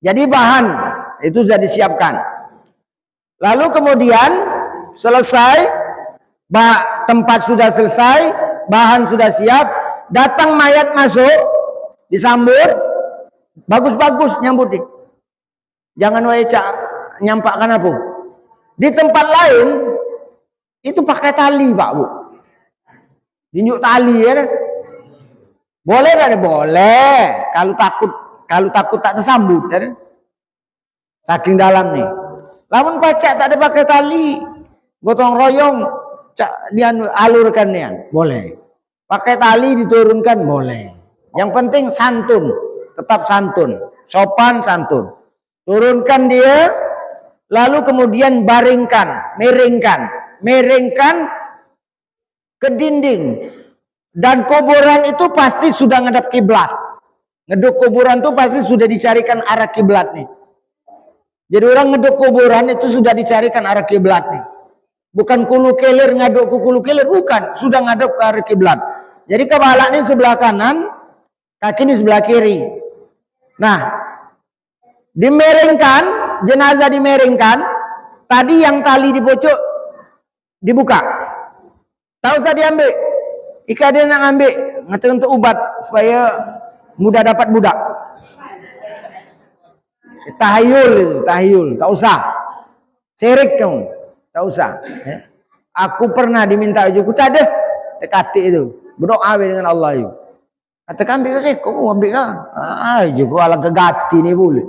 Jadi bahan itu sudah disiapkan. Lalu kemudian selesai, tempat sudah selesai, bahan sudah siap, datang mayat masuk, disambut, bagus-bagus nyambuti. Jangan wae nyampakkan apa. Di tempat lain itu pakai tali, Pak Bu. Dinjuk tali ya. Boleh tak? Boleh. Kalau takut tak tersambut ya. Saking dalam nih. Lamun pacak tak ada pakai tali, gotong royong dia alurkan nih. Boleh. Pakai tali diturunkan boleh. Yang penting santun, tetap santun, sopan santun. Turunkan dia, lalu kemudian baringkan, miringkan ke dinding. Dan kuburan itu pasti sudah ngadap kiblat. Ngeduk kuburan itu pasti sudah dicarikan arah kiblat nih. Jadi orang ngeduk kuburan itu sudah dicarikan arah kiblat nih. Bukan kulu kelir ngaduk ke kulu kelir, bukan, sudah ngaduk ke arah kiblat. Jadi kepala ini sebelah kanan, kaki ini sebelah kiri. Nah, dimiringkan, jenazah dimiringkan, tadi yang tali di pojok dibuka. Tak usah diambil. Ika dia nak ambil, ngata untuk ubat supaya mudah dapat budak. Tahayul itu, tahayul, tak usah. Serik kamu, tak usah. Aku pernah diminta ujuk, tak ada. Tekati itu, berdoa dengan Allah itu. Kata ambil sih, kamu ambil lah. Juga ala gegati ni boleh.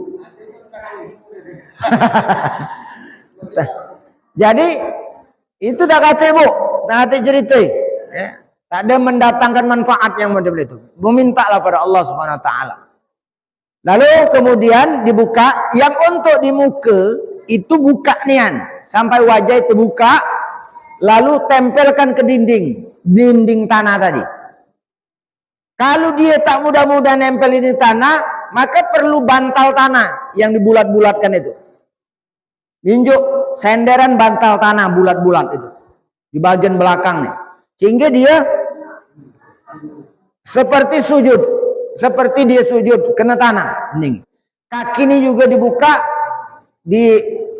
Jadi itu dah kata bu, dah kata cerita. Ya. Tak ada mendatangkan manfaat yang model itu. Memintalah pada Allah Subhanahu wa taala. Lalu kemudian dibuka, yang untuk di muka itu buka nian sampai wajah itu buka, lalu tempelkan ke dinding tanah tadi. Kalau dia tak mudah-mudah nempel di tanah, maka perlu bantal tanah yang dibulat-bulatkan itu. Injuk senderan bantal tanah bulat-bulat itu di bagian belakang nih. Sehingga dia seperti dia sujud kena tanah. Kaki ini juga dibuka,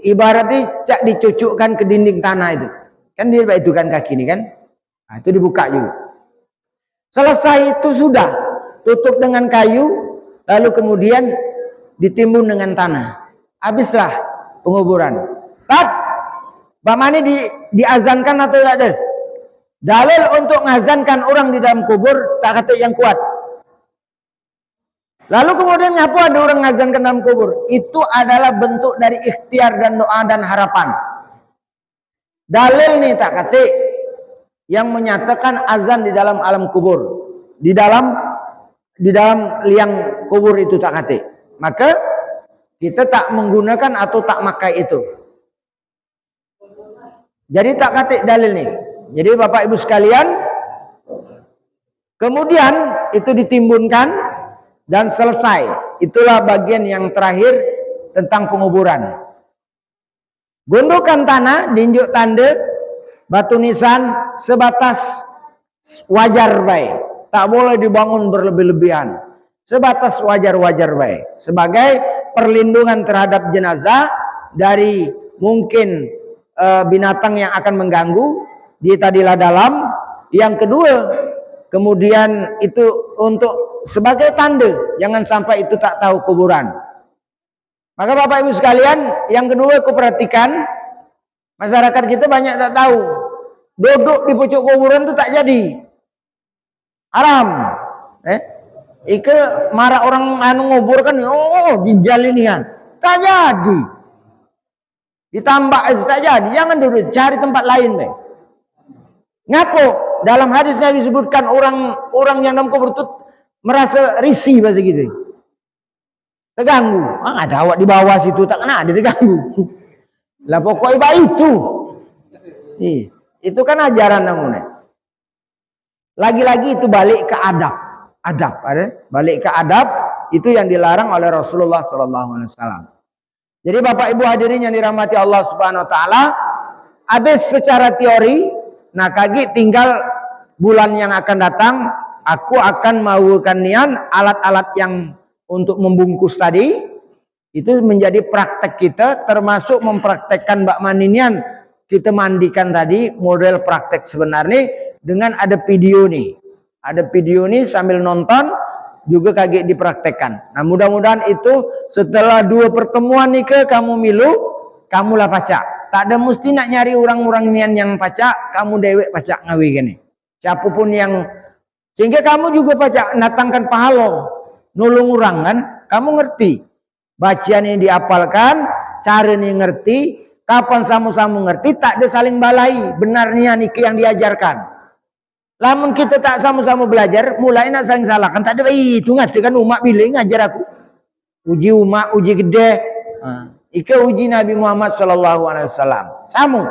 ibaratnya cak dicucukkan ke dinding tanah itu. Kan dia itu kan kaki ini kan. Nah, itu dibuka juga. Selesai itu sudah tutup dengan kayu, lalu kemudian ditimbun dengan tanah. Habislah penguburan. Pak Mani diazankan atau tidak ada? Dalil untuk mengazankan orang di dalam kubur tak kata yang kuat. Lalu kemudian ngapa ada orang ngazankan dalam kubur? Itu adalah bentuk dari ikhtiar dan doa dan harapan. Dalil nih tak kata yang menyatakan azan di dalam alam kubur, di dalam liang kubur itu tak kata. Maka kita tak menggunakan atau tak makai itu. Jadi tak kata dalil nih. Jadi Bapak Ibu sekalian, kemudian itu ditimbunkan dan selesai. Itulah bagian yang terakhir tentang penguburan. Gundukan tanah, diinjuk tanda, batu nisan sebatas wajar baik. Tak boleh dibangun berlebih-lebihan. Sebatas wajar-wajar baik. Sebagai perlindungan terhadap jenazah dari mungkin binatang yang akan mengganggu. Dia tadilah dalam. Yang kedua, kemudian itu untuk sebagai tanda. Jangan sampai itu tak tahu kuburan. Maka Bapak Ibu sekalian, yang kedua aku perhatikan, masyarakat kita banyak tak tahu. Duduk di pucuk kuburan itu tak jadi. Haram. Ike marah orang ngubur kan, oh ginjal ini kan. Tak jadi. Ditambah itu tak jadi. Jangan duduk, cari tempat lain deh. Ngapo? Dalam hadisnya disebutkan orang yang dalam kubur itu merasa risih bahasa gitu. Terganggu. Ada awak di bawah situ tak kena ada terganggu. Lah pokoknya itu. Itu kan ajaran namanya. Lagi-lagi itu balik ke adab. Balik ke adab itu yang dilarang oleh Rasulullah SAW. Jadi Bapak Ibu hadirin yang dirahmati Allah Subhanahu Wa Taala, habis secara teori, nah kaki tinggal bulan yang akan datang, aku akan melakukan nian alat-alat yang untuk membungkus tadi, itu menjadi praktek kita, termasuk mempraktekkan Mbak Maninian kita mandikan tadi, model praktek sebenarnya dengan ada video nih. Ada video nih sambil nonton juga kaget dipraktekkan. Nah mudah-mudahan itu setelah 2 pertemuan nih kamu milu, kamulah pacak. Tak ada mesti nak nyari orang-orang nian yang pacak, kamu dewek pacak ngawi gini. Siapapun yang, sehingga kamu juga pacak natangkan pahala, nulung orang kan, kamu ngerti. Bacaan yang diapalkan, cara yang ngerti, kapan sama-sama ngerti, tak ada saling balai, benarnya nih yang diajarkan. Lamun kita tak sama-sama belajar, mulai nak saling salahkan. Tak ada, itu ngerti kan umat bilang ngajar aku. Uji umat, uji gede. Ika uji Nabi Muhammad SAW. Sama.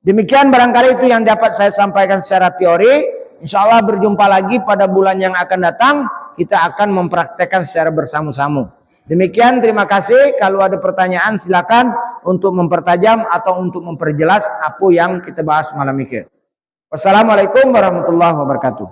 Demikian barangkali itu yang dapat saya sampaikan secara teori. Insya Allah berjumpa lagi pada bulan yang akan datang. Kita akan mempraktekkan secara bersama-sama. Demikian, terima kasih. Kalau ada pertanyaan silakan untuk mempertajam atau untuk memperjelas apa yang kita bahas malam ini. Wassalamualaikum warahmatullahi wabarakatuh.